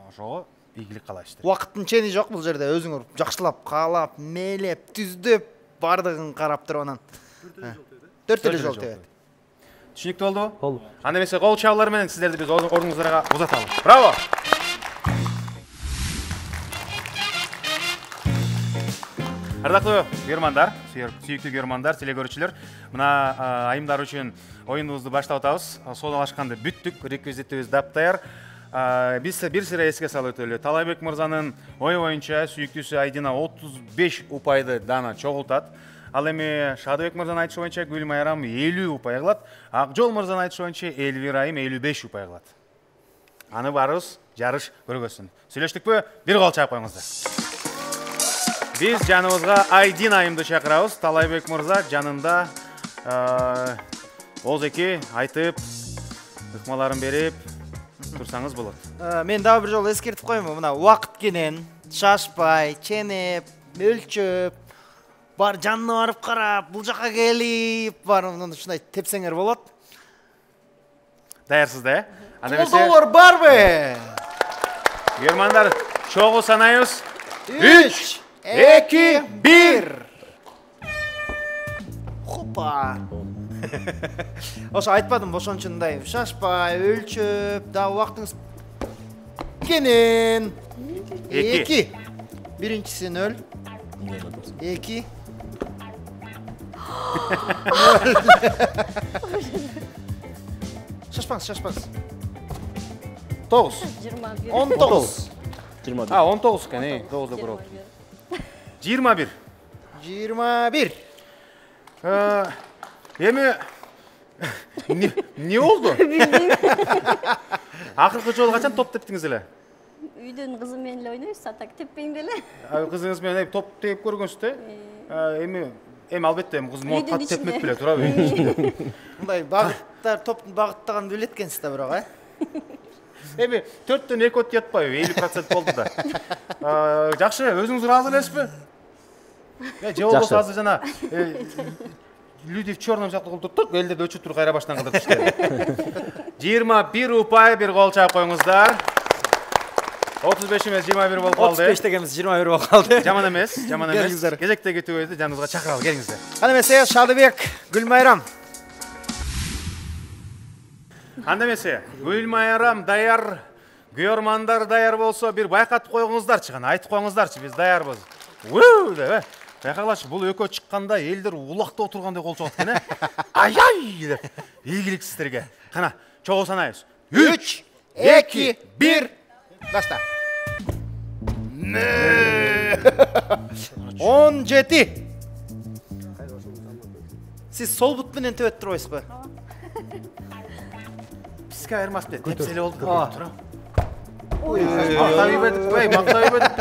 Ошого ийгилик каалайбыз. Убакыттын чени жок бул жерде, өзүңөр жакшылап, каалап, мээлеп, түздөп, бардыгын карап туруп анан 4 эле жол тебет. Түшүнүктүү болдубу? Болду. Анда эмесе кол чабуулар менен сиздерди биз ордуңуздарга узаталы. Браво! Ардактуу көрөрмандар, сүйүктүү көрөрмандар, телекөрүүчүлөр, мына айымдар үчүн оюнубузду баштап атабыз. Соодалашканды бүттүк, реквизитибиз даптаяр. Биз бир сыра эске салып өтөлү. Талайбек мырзанын ою боюнча сүйүктүүсү Айдина 35 упайды даана чогултат. Ал эми Шадыбек мырзанын айтышы боюнча Гүлмайрам 50 упай кылат. Акжол мырзанын айтышы боюнча Элвира айым 55 упай кылат. Аны барыбыз жарыш көргөзсүн. Сүйлөштүкпү? Бир кол чаап коюңуздар. Биз жаныбызга Айдина айымды чакырабыз. Талайбек мырза жанында Оозеки айтып, ыкмаларын берип турсаңыз болот. Мен дагы бир жолу эскертип коеюн, мына убакыт кенен, шашпай, ченеп, өлчөп, бар жанына барып карап, бул жака келип, бар ушундай тепсеңер болот. Даярсыз да, Колдоолор барбы? Көрөрмандар, чогуу санайбыз. 3, 2, 1. Хопа. Ошо айтпадым, ошончундай шашпай, өлчөп, да убактыңыз кенен. 2. Биринчиси 0. 2. Шашпаңыз. 9. 19. 19 экен, 9 көрөп. 21. 21. Эми эмне болду? Акыркы жолу качан топ тептиңиз эле? Үйдөн кызым менен эле ойнойбуз, атак теппейм деле. Кызыңыз менен топ теп көргөнсүз да? эми албетте кыз могу тат тепмек беле туурабы? Мындай багыттар топтун багыттаганын билет экенсиз да бирок, Эми 4-төн 2 өтүп жатпайбы? 50% болду да. Жакшы, өзүңүз ыраазы элесизби? Же болбосо азыр жана люди в черном сыяктуу кылып туруп, элдерди өчүп туруп кайра баштан кылдырып иштеди. 21 упай, бир гол чаап коюңуздар. 35 эмес 21 болуп калды. 35 дегенибиз 21 болуп калды. Жаман эмес, жаман эмес. Кезектеги түгөйдү жаныбызга чакыралы, келиңиздер. Кана эмесе Шадыбек, Гүлмайрам. Анда эмесе, Гүлмайрам даяр, күйөрмандар даяр болсо бир байкатып коюңуздарчы, кана айтып коюңуздарчы, биз даярбыз. Деп, байкалачы, бул экөө чыкканда элдер улакта отургандай кол чогот экен, Ай-ай деп. Ийгилик сиздерге. Кана, чогуу санайбыз. 3, 2, 1. Башта. 17. Сиз сол бут менен төбөт турбайсызбы? Бизге айырмас деп, тепселе болду деп тура. Мактап ийбедик, мактап ийбедик.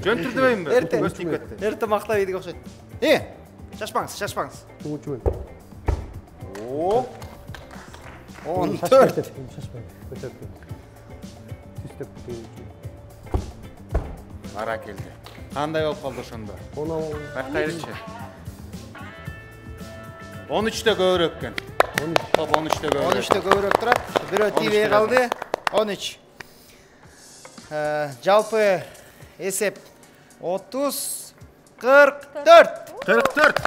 Жөн түрдөбөйүнбү? Көз тийип кетти. Эрте мактап ийдик окшойт. Шашпаңыз, шашпаңыз. 14. Ара келди. Кандай болуп калды ошондо? Байкайлычы. 13-тө көбүрөөк экен. Топ 13-тө көбүрөөк. 13-тө көбүрөөк турат. Бирөө тийбей калды. 13. Жалпы эсеп 30 44. 44.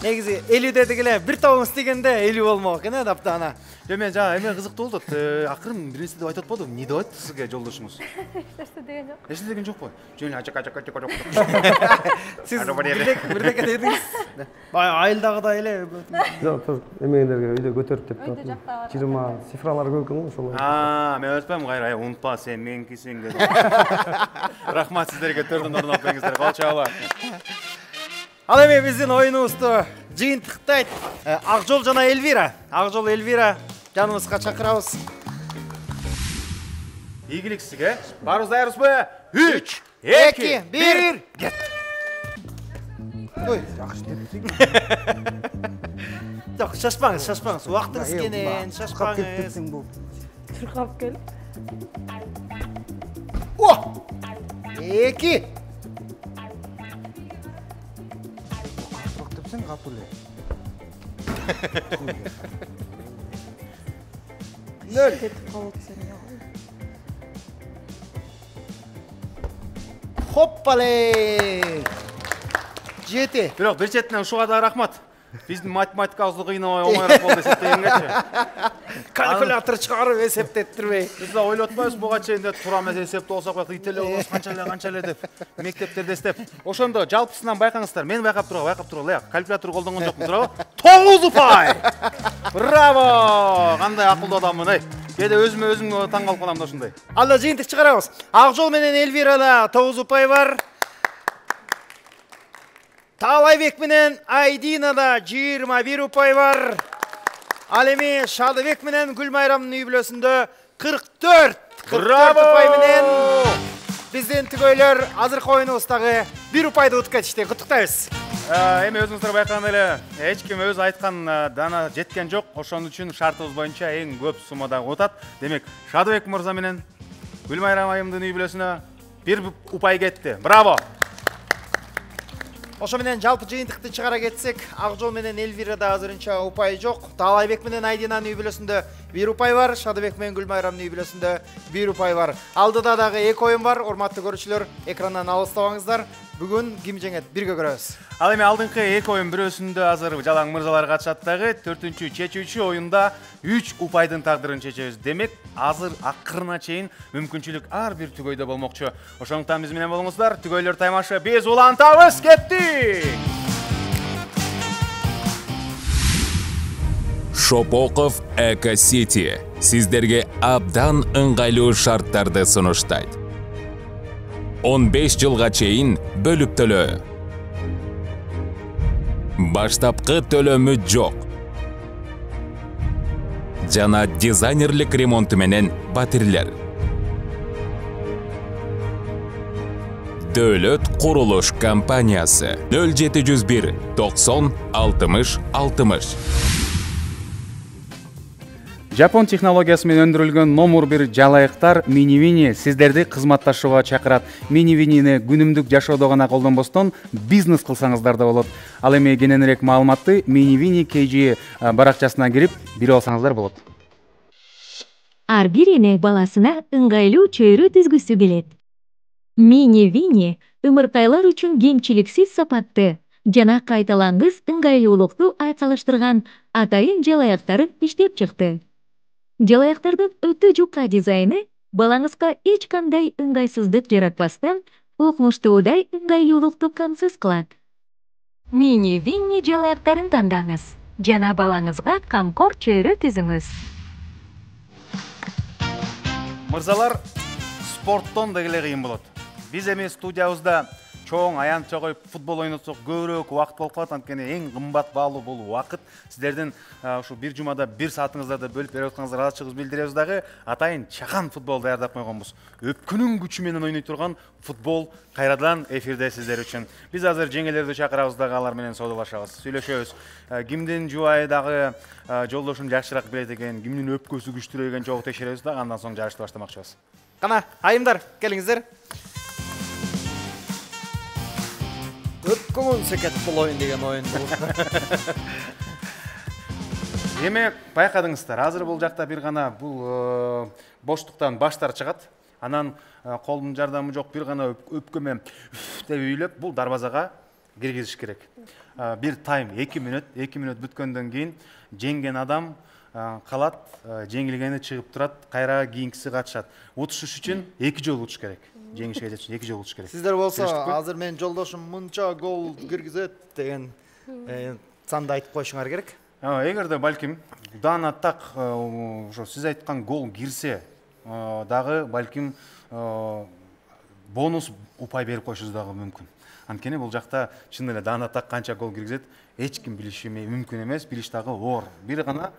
Негизи 50 дедик эле, бир тобун истегенде 50 болмок экен, адаптана. Мен жана эме кызыктуу болду. Акырын бир нерсе деп айтып атпадыбы? Эмне деп айтты сизге жолдошуңуз? Эчнерсе деген жок. Эчнерсе деген жокпу? Жөн ачак. Сиз бирдеке дедиңиз. Бай айылдагыдай эле. Жок, эмегендерге үйдө көтөрүп деп турат. 20 цифралар көп экен го, ошол. Мен өтпөйм кайра, унутпа сен меникисиң деп. Рахмат сиздерге төрдөн орун алып бериңиздер. Кол чабалы. Ал эми биздин оюнубузду жыйынтыктайт Акжол жана Элвира. Акжол Элвира жаныбызга чакырабыз. Ийгилик сизге. Баарыбыз даярбызбы? 3, 2, 1, кет. Ой, жакшы депсиң. Жок, шашпаңыз. Убактыңыз кенен, шашпаңыз. Чуркап кел. 2. Капуле. 0. Кетип калат сен. Хоппале. 7. Бирок бир четинен ушуга да рахмат. Биздин математикабызды кыйнабай оңоюраак болду эсептегенгечи. Калькулятор чыгарып эсептеттирбей. Биз да ойлоп атпайбыз буга чейин да туура эмес эсепти болсок ителе болсо канча эле деп мектептерде эстеп. Ошондо жалпысынан байкаңыздар. Мен байкап тургала, калькулятор колдонгон жокмун туурабы? 9 упай! Браво! Кандай акылдуу адаммын, Кээде өзүмө таң калып калам да ушундай. Анда жыйынтык чыгарабыз. Акжол менен Элвирада 9 упай бар. Таалайбек менен Айдинада 21 упай бар. Ал эми Шадыбек менен Гүлмайрамдын үй бүлөсүндө 44 упай менен биздин түгөйлөр азыркы оюнубуздагы 1 упайды утуп кетишти. Куттуктайбыз. Эми өзүңүздөр байкагандай эле эч ким өз айткан дана жеткен жок. Ошон үчүн шартыбыз боюнча эң көп суммада утат. Демек, Шадыбек мырза менен Гүлмайрам айымдын үй бүлөсүнө 1 упай кетти. Браво! Ошо менен жалпы жыйынтыкты чыгара кетсек, Акжол менен Элвирада азырынча упай жок. Таалайбек менен Айдинанын үй бүлөсүндө 1 упай бар, Шадыбек менен Гүлмайрамдын үй бүлөсүндө 1 упай бар. Алдыда дагы 2 оюн бар. Урматтуу көрүүчүлөр, экрандан алыстабаңыздар. Бүгүн ким жеңет? Бирге көрөбүз. Ал эми алдыңкы 2 оюн бирөөсүндө азыр жалаң мырзалар катышат дагы. 4-чү чечүүчү оюнда 3 упайдын тагдырын чечебиз. Демек, азыр акырына чейин мүмкүнчүлүк ар бир түгөйдө болмокчу. Ошондуктан биз менен болуңуздар. Түгөйлөр таймашы биз улантабыз, кеттик! Шопоков Эко-Сити сиздерге абдан ыңгайлуу шарттарды сунуштайт. 15 жылга чейин бөлүп төлөө. Баштапкы төлөмү жок. Жана дизайнерлик ремонту менен батирлер. Дөлөт Курулуш компаниясы 0701 90 60 60. Жапон технологиясы менен өндүрүлгөн номер 1 жалайыктар Minivini сиздерди кызматташууга чакырат. Minivini'ни күнүмдүк жашоодо гана колдонбостон бизнес кылсаңыздар да болот. Ал эми кененирээк маалыматты Minivini KG баракчасына кирип билип алсаңыздар болот. Ар бир эне баласына ыңгайлуу чөйрө түзгүсү келет. Minivini ымыркайлар үчүн кемчиликсиз сапатты жана кайталангыс ыңгайлуулукту айкалыштырган атайын жалаяктары иштеп чыкты. Жалаяктардын өтө жука дизайны балаңызга эч кандай ыңгайсыздык жаратпастан укмуштуудай ыңгайлуулукту камсыз кылат. Minivini жалаяктарын тандаңыз жана балаңызга камкор чөйрө түзүңүз. Мырзалар, спорттон дегеле кыйын болот. Биз эми студиябызда чоң аянтча коюп футбол ойнотсок көбүрөөк убакыт болуп калат. Анткени эң кымбат баалуу бул убакыт. Сиздердин ушу бир жумада 1 саатыңыздарды бөлүп берип атканыңызга ыраазычылык билдиребиз дагы. Атайын чакан футбол даярдап койгонбуз. Өпкүнүн күчү менен ойной турган футбол кайрадан эфирде сиздер үчүн. Биз азыр жеңелерди чакырабыз дагы, алар менен соодалашабыз, сүйлөшөбүз. Кимдин жубайы дагы жолдошун жакшыраак билет экен, кимдин өпкөсү күчтүүрөөк экен жогу текшеребиз дагы, андан соң жарышты баштамакчыбыз. Кана, айымдар, келиңиздер. Өпкөмөн секет бул оюн деген оюн бул. Эми байкадыңыздар, азыр бул жакта бир гана бул боштуктан баштар чыгат. Анан колдун жардамы жок, бир гана өпкөмө деп үйлөп бул дарбазага киргизиш керек. Бир тайм 2 мүнөт, 2 мүнөт бүткөндөн кийин жеңген адам калат, жеңилгени чыгып турат, кайра кийинкиси катышат. Утушуш үчүн 2 жолу утуш керек. Жеңишке жетиш үчүн 2 жолу утуш керек. Сиздер болсо, азыр менин жолдошум мынча гол киргизет деген санды айтып коюшуңар керек. Эгерде балким дан аттак ошо сиз айткан гол кирсе дагы балким бонус упай берип коюшуңуз дагы мүмкүн. Анткени бул жакта чын эле дан аттак канча гол киргизет эч ким билиши мүмкүн эмес, билиш дагы оор. Бир гана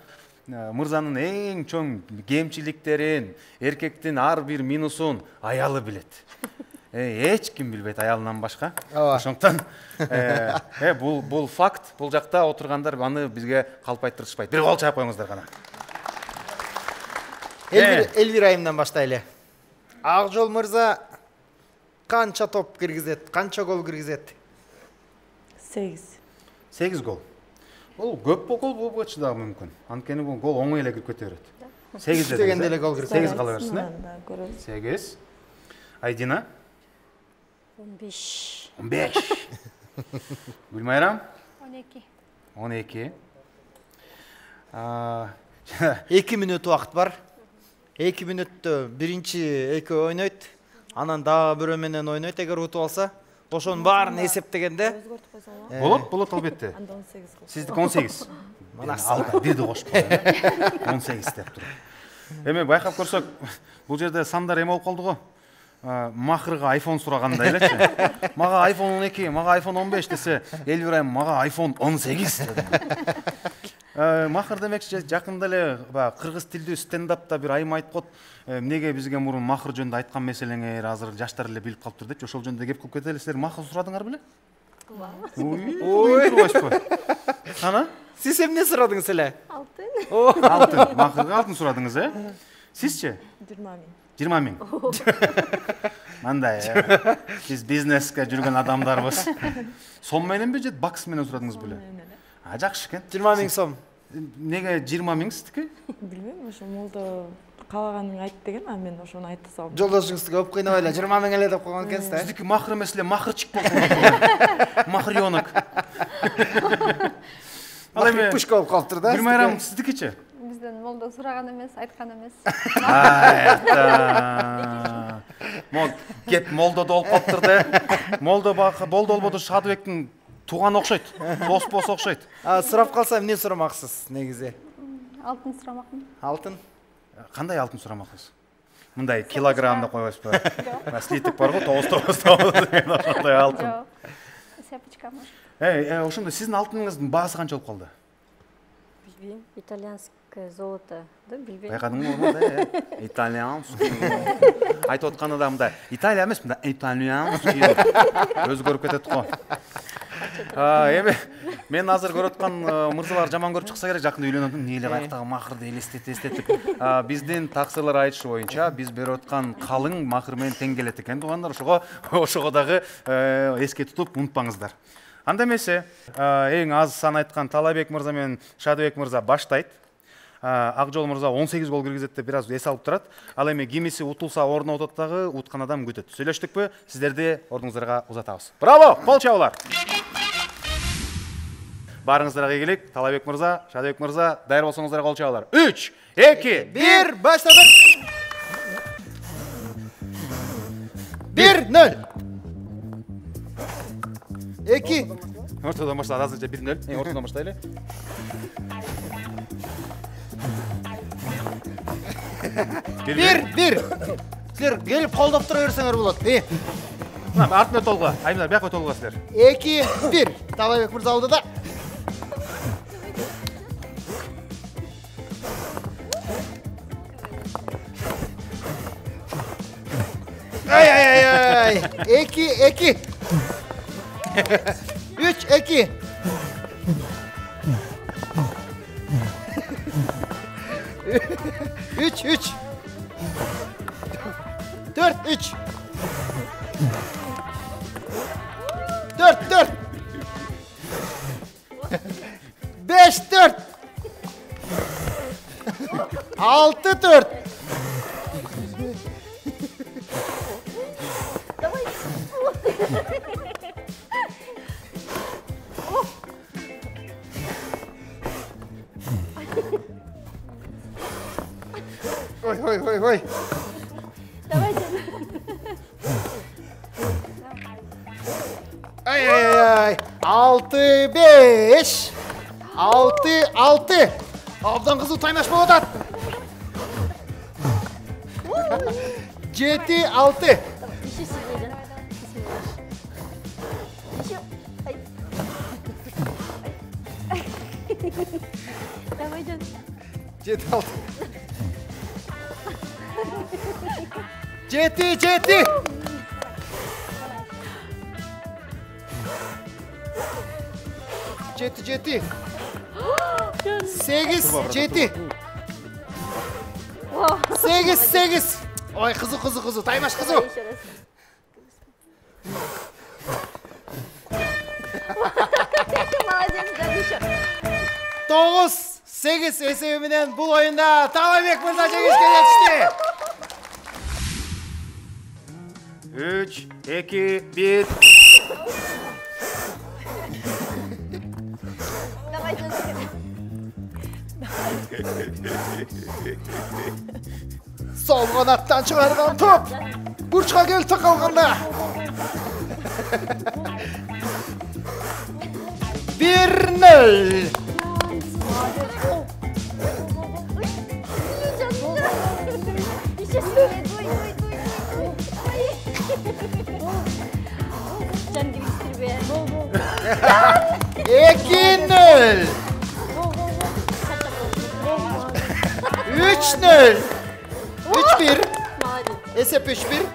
мырзанын эң чоң кемчиликтерин, эркектин ар бир минусун аялы билет. Эч ким билбейт аялынан башка. Ошондон бул факт, бул жакта отургандар аны бизге калпайтырышпайт. Бир гол чаап коюңуздар гана. Элвира айымдан баштайлы. Акжол мырза канча топ киргизет, канча гол киргизет? 8. 8 гол. Бул көп гол болуп чыдагы мүмкүн. Анткени бул гол оңой эле кирип кете берет. 8 дегенде эле гол кирип 8 кала берсин, э? 8. Айдина? 15. 15. Гүлмайрам? 12. 12. 2 мүнөт убакыт бар. 2 мүнөттө биринчи экөө ойнойт, анан дагы бирөө менен ойнойт. Эгер утуп алса, ошонун баарын эсептегенде болот албетте. Сиздики 18. Мына алда бирди кошуп коёюн. 18 деп тур. Эми байкап көрсөк, бул жерде сандар эме болуп калды го. Махырга iPhone сурагандай элечи. Мага iPhone 12, мага iPhone 15 десе, Элвира мага iPhone 18 деди. Махыр демекчи жакында эле кыргыз тилдүү стендапта бир айым айтып коет, эмнеге бизге мурун махыр жөнүндө айткан меселеңер азыр жаштар эле билип калыптыр депчи. Ошол жөнүндө кеп кылып кетели. Силер махыр сурадыңар беле? Ой, турбайсызбы? Кана? Сиз эмне сурадыңыз эле? Алтын. Алтын. Махырга алтын сурадыңыз, э? Сизчи? 20 миң. Мындай, биз бизнеске жүргөн адамдарбыз. Сом мененби же бакс менен сурадыңыз беле? Жакшы экен. 20 миң сом. Неге 20 миң сиздики? Билбейм, ошо молдо кааганың айт деген, а мен ошону айтып салдым. Жолдошуңузду көп кыйнабай эле 20 миң эле деп койгон экенсиз да? Сиздики махыр эмес эле махырчик болуп. Махырёнок. Ал эми пушка болуп калыптыр да. Гүлмайрам, сиздикичи? Бизден молдо сураган эмес, айткан эмес. Кеп молдо болуп калыптыр да. Молдо болбоду Шадыбектин туганы окшойт. Дос болсо окшойт. Сурап калсам эмне сурамаксыз негизи? Алтын сурамакмын. Алтын? Кандай алтын сурамаксыз? Мындай килограммда койбойсузбу? Слитик бар го, 9 деген ошондой алтын. Сепочка может. Ошондо сиздин алтыныңыздын баасы канча болуп калды? Билбейм, итальянский золото да билбейм. Байкадыңбы болмады, итальянский. Айтып атканы да мындай Италия эмес, мындай итальянский. Өзгөрүп кетет го. Эми мен азыр көрүп аткан мырзалар жаман көрүп чыкса керек, жакында үйлөнөм, эмне эле каяктагы махырды элестетип. Биздин таксырлар айтышы боюнча биз берип аткан калың махыр менен тең келет экен туугандар. Ошого дагы эске тутуп унутпаңыздар. Анда эмесе, эң аз сан айткан Талайбек мырза менен Шадыбек мырза баштайт. Акжол мырза 18 гол киргизет деп бир аз эс алып турат. Ал эми кимиси утулса ордуна отот дагы, уткан адам күтөт. Сүйлөштүкпү? Сиздерди ордуңуздарга узатабыз. Браво! Кол чабуулар. Барыңыздарга ийгилик. Талайбек мырза, Шадыбек мырза, даяр болсоңуздар кол чабуулар. 3, 2, 1, баштадык. 1-0. 2. Ортодон башталат, азырынча 1-0. Ортодон баштайлы. 1-1. Силер келип колдоп тура берсеңер болот. Мына артына толгула. Айымдар бияка толгула силер. 2-1. Талайбек мырза алды да. Ай. 2-2. 3-2. 3-3. 4-3. 4-4. 5-4. 6-4. Ой. Давайте. Ай. 6-5. 6-6. Абдан кызуу таймаш болуп атат. 7-6. Давай, Джон. 7-6. 7-7. 7-7. 8-7. 8-8. Ой, кызуу. Таймаш кызуу. Молодец, Дадыша. 9-8 эсеби менен бул оюнда Талайбек мырза жеңишке жетишти. 3, 2, 1. Давай, Джон. Сол канаттан чыгарган топ бурчка келип такалганда 1-0. Can giriştir be. 2-0. 3-0. 3-1. Esep 3-1.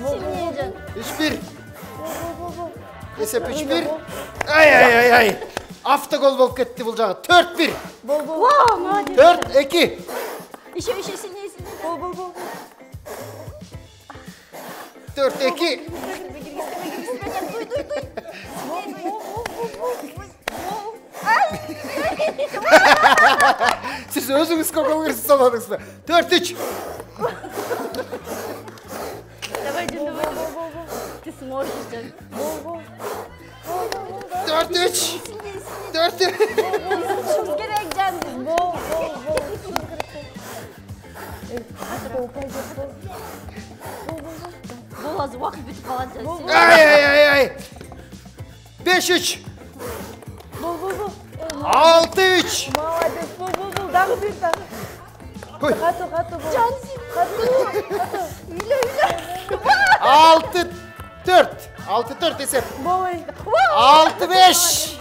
Silmeye Can. 3-1. Esep 3-1. Ay. Автогол болуп кетти бул жагы. 4-1. Wow, молодец. 4-2. Еще сильнее. 4-2. Siz özünüz kokol girsiz saladınız mı? 4-3. Давай, Can, давай. Ты сможешь, Can. 4-3. 4-3. Şuz gerek Can. Bol az vakit bitip kalacak. Ay. 5-3. 6-3. Молодец, бул, дагы бир дагы. Кату, Can, Üle. 6-4. 6-4 esep. 6-4. 6-5.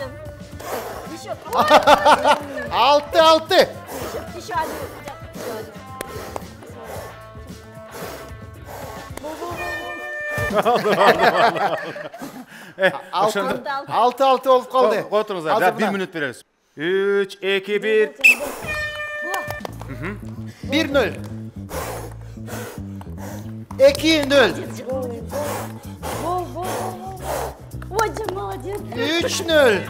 6-6. Еще один. Алты болуп калды. Кой отуруңуздар. Да, 1 мүнөт беребиз. 3, 2, 1. 1-0. 2-0. Ой, молодец. 3-0.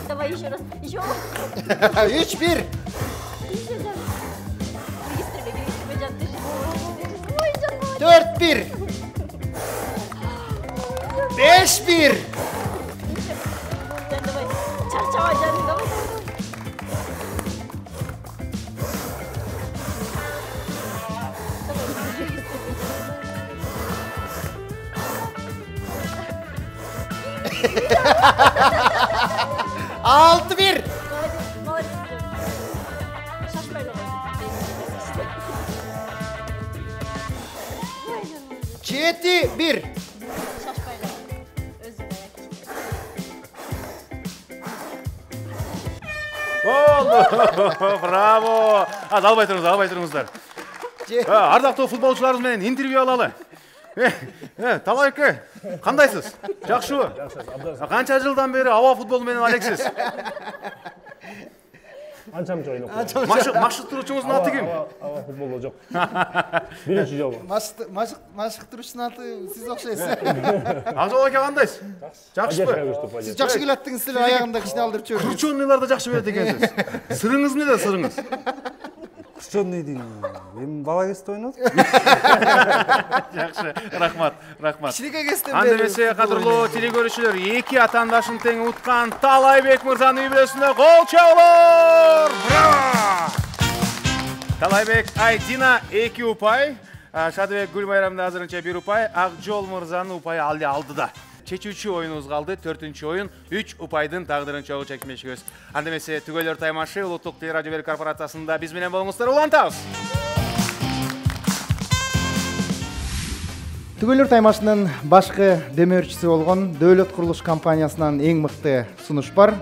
Давай еще раз. Еще. 3-1. Регистрируй, Жан, ты же. Ой, Жан, молодец. 4-1. 5-1. Давай. Чарчава, Жан, давай. Altı bir. Молодец. Şaşmayla. Жети bir. Şaşmayla. Özüne. Браво! Албай тұрыңыздар. Ардактуу футболчуларыбыз менен интервью алалы. Талай эке, кандайсыз? Жакшыбы? Канча жылдан бери аба футболу менен алексиз? Анча-мынча ойноп. Машыктыруучуңуздун аты ким? Аба футболдо жок. Биринчи жолу. Машыктыруучунун аты сиз окшойсуз. Акжол эке кандайсыз? Жакшыбы? Сиз жакшы келаттыңыз эле, аягында кичине алдырып жибердиңиз. Кручёныйларды жакшы берет экенсиз. Сырыңыз эмнеде, сырыңыз? Кручёныйдын эми бала кезде ойнодук. Жакшы, рахмат. Кичинекей кезден Анда эмесе, кадырлуу телекөрүүчүлөр, эки атаандашын тең уткан Талайбек мырзанын үй бүлөсүнө кол чабуулар! Браво! Талайбек Айдина 2 упай, Шадыбек Гүлбайрамда азырынча 1 упай, Акжол мырзанын упайы алды алдыда. Чечүүчү оюнубуз калды, 4-чү оюн 3 упайдын тагдырын чогуу чекмешибиз. Анда эмесе, түгөлөр таймашы Улуттук телерадио берик корпорациясында биз менен болуңуздар, улантабыз. Түгөлөр таймашынын башкы демөөрчүсү болгон Дөөлөт курулуш компаниясынан эң мыкты сунуш бар.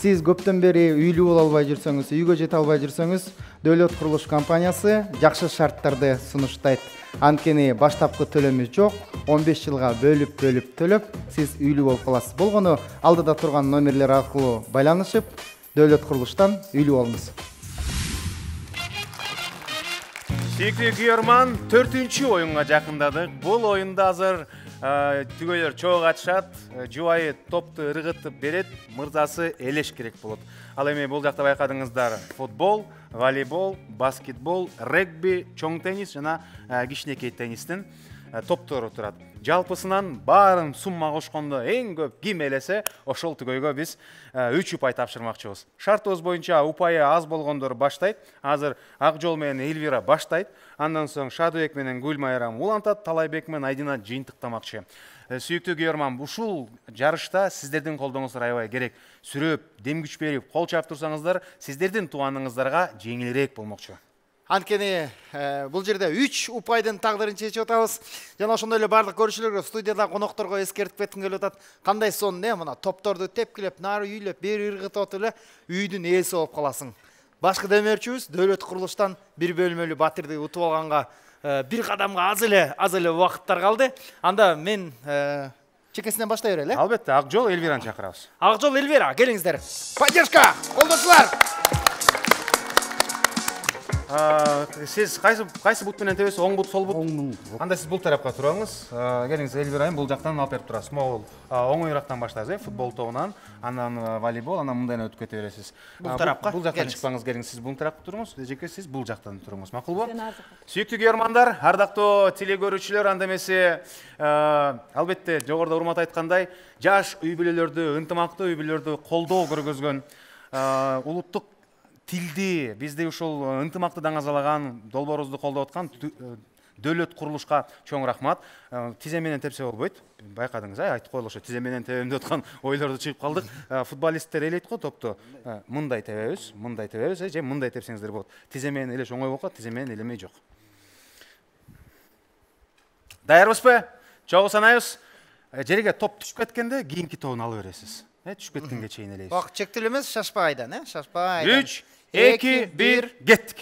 Сиз көптөн бери үйлүү боло албай жүрсөңүз, үйгө жете албай жүрсөңүз, Дөөлөт курулуш компаниясы жакшы шарттарды сунуштайт. Анткени баштапкы төлөмү жок, 15 жылга бөлүп төлөп, сиз үйлүү болуп каласыз. Болгону алдыда турган номерлер аркылуу байланышып, Дөөлөт курулуштан үйлүү болуңуз. Сүйүктүү күйөрман, 4-чү оюнга жакындадык. Бул оюнда азыр түгөлөр чогуу катышат, жубайы топту ыргытып берет, мырзасы элеш керек болот. Ал эми бул жакта байкадыңыздар, футбол, волейбол, баскетбол, регби, чоң теннис жана кичинекей теннистин топтору турат. Жалпысынан баарын сумма кошкондо эң көп ким элесе, ошол түгөйгө биз 3 упай тапшырмакчыбыз. Шартыбыз боюнча упайы аз болгондор баштайт. Азыр Акжол менен Эльвира баштайт. Андан соң Шадыбек менен Гүлмайрам улантат, Талайбек менен Айдина жыйынтыктамакчы. Сүйүктүү күйөрман, ушул жарышта сиздердин колдооңуздар аябай керек. Сүрөп, дем күч берип, кол чаап турсаңыздар, сиздердин тууганыңыздарга жеңилирээк болмокчу. Анткени бул жерде 3 упайдын тагдырын чечип атабыз. Жана ошондой эле бардык көрүүчүлөргө, студияда конокторго эскертип кетким келип атат. Кандай сонун мына топторду тепкилеп, нары үйлөп, бери ыргытып эле үйдүн ээси болуп каласың. Башкы демөөрчүбүз Дөөлөт курулуштан бир бөлмөлүү батирди утуп алганга бир кадамга аз эле убакыттар калды. Анда мен чекесинен баштай берели. Албетте, Акжол Эльвираны чакырабыз. Акжол Эльвира, келиңиздер. Поддержка, колдоочулар. Сиз кайсы бут менен тебесиз? Оң бут, сол бут? Анда сиз бул тарапка тураңыз. Келиңиз, Эльвирайым, бул жактан алып берип турасыз. Могул оңоюрактан баштайсыз, футбол тобунан, андан волейбол, андан мындайына өтүп кете бересиз. Бул тарапка. Бул жактан чыкпаңыз, келиңиз, сиз бул тарапта туруңуз, эжеке сиз бул жактан туруңуз. Макулбу? Сүйүктүү күйөрмандар, ардактуу телекөрүүчүлөр, анда эмесе албетте жогоруда урмат айткандай, жаш үй бүлөлөрдү, ынтымактуу үй бүлөлөрдү колдоо көргөзгөн улуттук тилди, бизди ушул ынтымакты даңазалаган, долбоорубузду колдоп аткан Дөөлөт курулушка чоң рахмат. Тизе менен тепсе болбойт. Байкадыңыз, айтып коелу, ошо тизе менен тебем деп аткан ойлорду чыгып калдык. Футболисттер элейт го топту. Мындай тебебиз, же мындай тепсеңиздер болот. Тизе менен элеш оңой болуп калат, тизе менен элемей жок. Даярбызбы? Чогуу санайбыз. жерге топ түшүп кеткенде кийинки тобун ала бересиз. Түшүп кеткенге чейин элейсиз. Вакыт чектелүү эмес, шашпайдан, шашпайдан. 3, 2, 1, кеттик.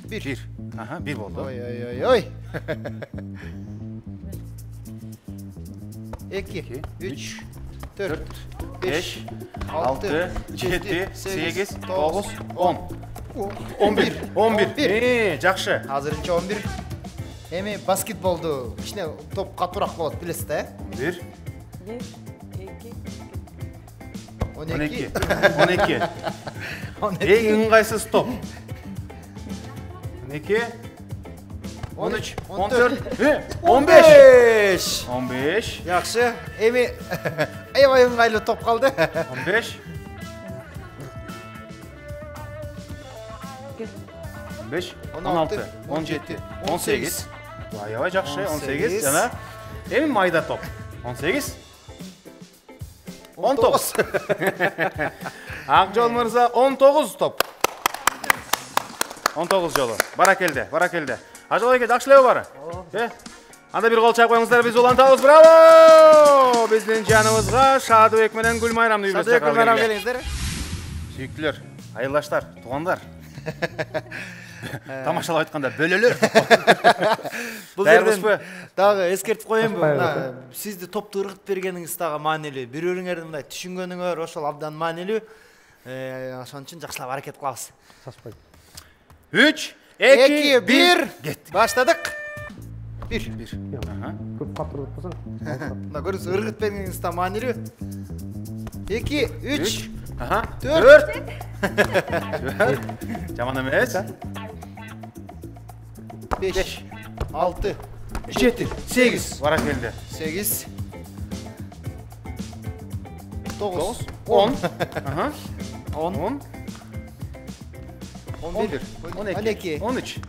1. Аха, 1 болду. Ой. 2, 3, 4, 5, 6, 7, 8, 9, 10. 11. Жакшы. Азырынча 11. Эми баскетболду кичине топ катуураак болот, билесиз да? 1, 1, 2, 12. 12. Эң ыңгайсыз топ. 12, 13, 14, 15. 15. Жакшы. Эми аябай ыңгайлуу топ калды. 15. 15, 16, 17, 18. Аябай жакшы, 18 жана эми майда топ. 18. 19. Акжол мырза 19 топ. 19 жолу. Баракелде. Ажол эке жакшы элеби бары? Анда бир кол чаап коюңуздар, биз улантабыз. Браво! Биздин жаныбызга Шадыбек менен Гүлмайрамды үйбөз чакырып келиңиздер. Сүйүктүлөр, айылдаштар, туугандар. Тамашалап айтканда бөлөлөр. Бул жерден дагы эскертип коеюнбу? Сизди топту ыргытып бергениңиз дагы маанилүү. Бири-бириңерди мындай түшүнгөнүңөр ошол абдан маанилүү. Ошон үчүн жакшылап аракет кылабыз. Сашпайт. 3, 2, 1. Кет. Баштадык. 1. Көп катыр ыргытпасаң. Мына көрүңүз, ыргытып бергениңиз да маанилүү. 2, 3, 4. Жаман эмес. 5, 6, 7, 8. Баракелде. 8, 9, 10. 10, 11, 12, 13.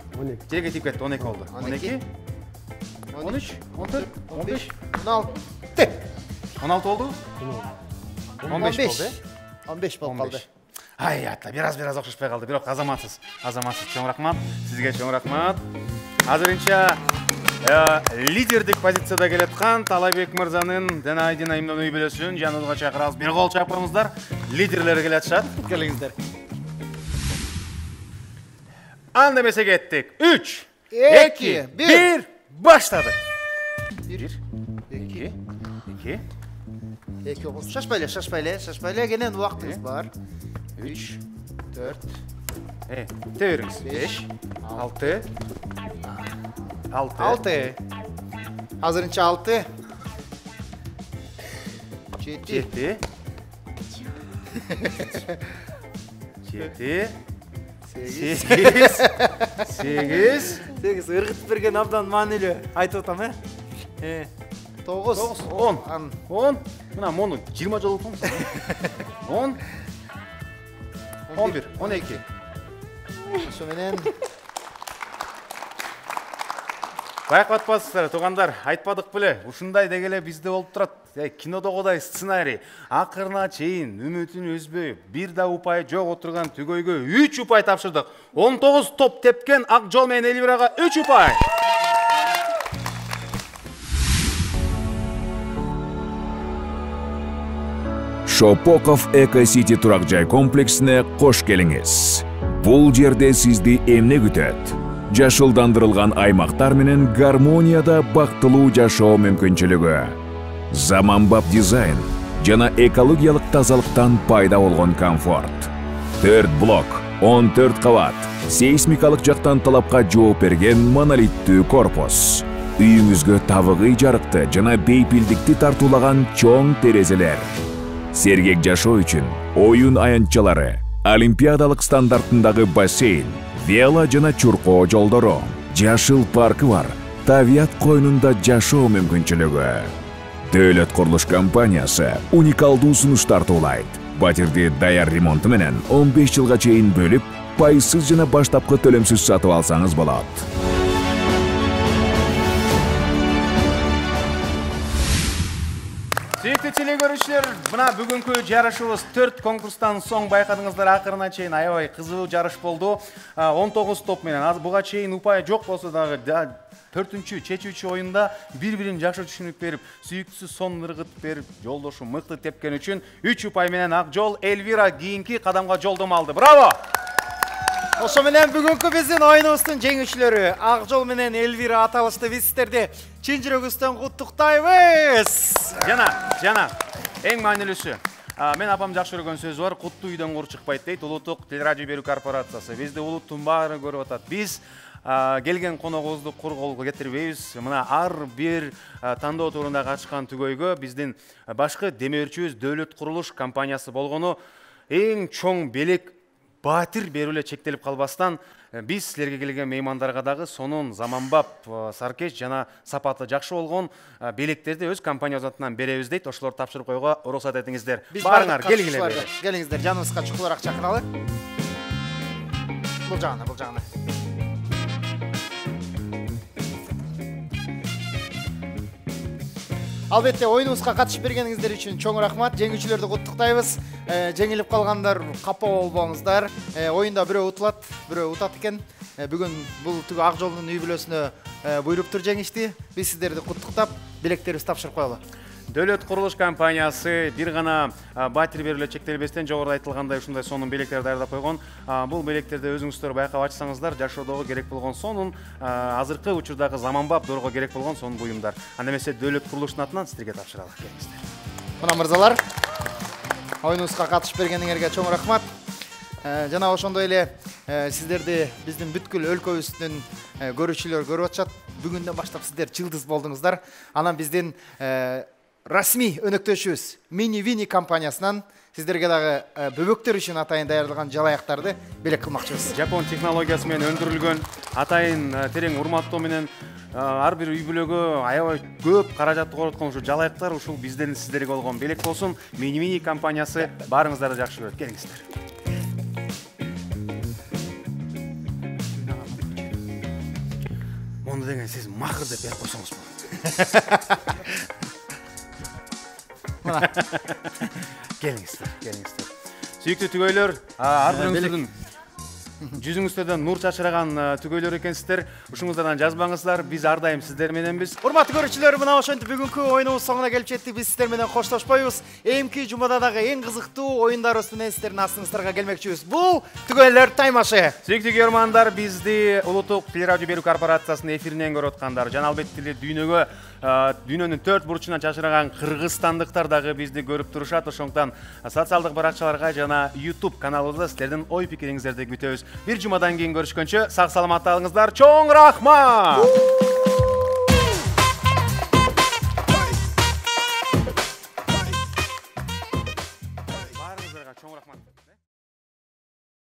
Жерге тип кетти, 12 болду. 12, 13, 14, 15, 16. 16 болду? 15 болду. 15 болуп калды. Ай, атта, бираз окшошпой калды. Бирок азаматсыз. Чоң рахмат. Сизге чоң рахмат. Азырынча лидердик позицияда келаткан Талайбек мырзанын Денайдин Аймдон үй бүлөсүн жаныбызга чакырабыз. Бир кол чаап коюңуздар. Лидерлер келатышат. Келиңиздер. Анда эмесе кеттик. 3, 2, 1, баштадык. 1, 2, 2 болсун. Шашпайле. Кенен убактыңыз бар. 3, 4. Тебериңиз. 5, 6. 6. Азырынча 6. 7. 8. Ыргытып берген абдан маанилүү. Айтып атам, 9. 10. Мына мону 20 жолу утуңуз. 10. 11, 12. Ошо менен Байкап атпасыздар, туугандар, айтпадык беле. Ушундай дегеле бизде болуп турат. Кинодогудай сценарий. Акырына чейин үмүтүн үзбөй, бир да упай жок отурган түгөйгө 3 упай тапшырдык. 19 топ тепкен Акжол менен Элвирага 3 упай. Шопоков Эко-Сити турак жай комплексине кош келиңиз. Бул жерде сизди эмне күтөт? Жашылдандырылган аймактар менен гармонияда бактылуу жашоо мүмкүнчүлүгү. Заманбап дизайн жана экологиялык тазалыктан пайда болгон комфорт. 4 блок, 14 кабат, сейсмикалык жактан талапка жооп берген монолиттүү корпус. Үйүңүзгө табыгый жарыкты жана бейпилдикти тартуулаган чоң терезелер. Сергек жашоо үчүн оюн аянтчалары, олимпиадалык стандартындагы бассейн, вело жана чуркоо жолдору, жашыл паркы бар, табият койнунда жашоо мүмкүнчүлүгү. Дөөлөт курулуш компаниясы уникалдуу сунуштар туулайт. Батирди даяр ремонту менен 15 жылга чейин бөлүп, пайсыз жана баштапкы төлөмсүз сатып алсаңыз болот. Сүйүктүү телекөрүүчүлөр, мына бүгүнкү жарышыбыз 4 конкурстан соң байкадыңыздар, акырына чейин аябай кызуу жарыш болду. 19 топ менен буга чейин упай жок болсо дагы 4-чү чечүүчү оюнда бири-бирин жакшы түшүнүп берип, сүйүктүүсү сонун ыргытып берип, жолдошу мыкты тепкен үчүн 3 упай менен Ак Жол Эльвира кийинки кадамга жолдомо алды. Браво! Ошо менен бүгүнкү биздин оюнубуздун жеңүүчүлөрү Ак Жол менен Эльвира аталышты биз сиздерди чын жүрөгүбүздөн куттуктайбыз. Жана эң маанилүүсү, мен апам жакшы көргөн сөзү бар, куттуу үйдөн кур чыкпайт дейт. Улуттук телерадио берүү корпорациясы бизди улуттун баары көрүп атат. Биз келген коногубузду кур колго кетирбейбиз. Мына ар бир тандоо турунда катышкан түгөйгө биздин башкы демөөрчүбүз Дөлөт курулуш компаниясы болгону эң чоң белек батир берүү эле чектелип калбастан, биз силерге келген меймандарга дагы сонун заманбап, саркеч жана сапаты жакшы болгон белектерди өз компаниябыз атынан беребиз дейт. Ошолорду тапшырып коюуга уруксат этиңиздер. Барыңар, келгиле. Келиңиздер, жаныбызга чукулураак чакыралы. Бул жагына. Албетте, оюнубузга катышып бергениңиздер үчүн чоң рахмат. Жеңүүчүлөрдү куттуктайбыз. Жеңилип калгандар капа болбоңуздар. Оюнда бирөө утулат, бирөө утат экен. Бүгүн бул түгү Ак Жолдун үй бүлөсүнө буйруптур жеңишти. Биз сиздерди куттуктап, билектерибизди тапшырып коелу. Дөлөт курулуш компаниясы бир гана батир берүү эле чектелбестен жогоруда айтылгандай ушундай сонун белектер даярдап койгон. Бул белектерди өзүңүздөр байкап ачсаңыздар, жашоодогу керек болгон сонун, азыркы учурдагы заманбап дорого керек болгон сонун буюмдар. Анда эмесе Дөлөт курулуштун атынан сиздерге тапшыралы. Келиңиздер. Мына мырзалар, оюнубузга катышып бергениңерге чоң рахмат. Жана ошондой эле сиздерди биздин бүткүл өлкөбүздүн көрүүчүлөр көрүп атышат. Бүгүндөн баштап сиздер жылдыз болдуңуздар. Анан биздин расмий өнөктөшүбүз Mini Vini компаниясынан сиздерге дагы бөбөктөр үчүн атайын даярдалган жалаяктарды белек кылмакчыбыз. Жапон технологиясы менен өндүрүлгөн атайын терең урматтоо менен ар бир үй бүлөгө аябай көп каражатты короткон ушу жалаяктар ушул бизден сиздерге болгон белек болсун. Mini Vini компаниясы баарыңыздарды жакшы көрөт. Келиңиздер. Мону деген сиз махыр деп берип койсоңуз болот. Келиңиздер. Сүйүктүү түгөйлөр, ар бирөөңүздөрдүн жүзүңүздөрдөн нур чачыраган түгөйлөр экенсиздер. Ушуңуздардан жазбаңыздар. Биз ар дайым сиздер мененбиз. Урматтуу көрүүчүлөр, мына ошентип бүгүнкү оюнубуз соңуна келип жетти. Биз сиздер менен коштошпойбуз. Эмки жумада дагы эң кызыктуу оюндарыбыз менен сиздердин астыңыздарга келмекчибиз. Бул түгөйлөр таймашы. Сүйүктүү көрөрмандар, бизди улуттук телерадио берүү корпорациясынын эфиринен көрүп аткандар, жана албетте эле дүйнөнүн 4 бурчуна чачыраган кыргызстандыктар дагы бизди көрүп турушат. Ошондуктан социалдык баракчаларга жана YouTube каналыбызда силердин ой пикириңиздерди күтөбүз. Bir жумадан кийин көрүшкөнчө сак саламатта алыңыздар. Чоң рахмат!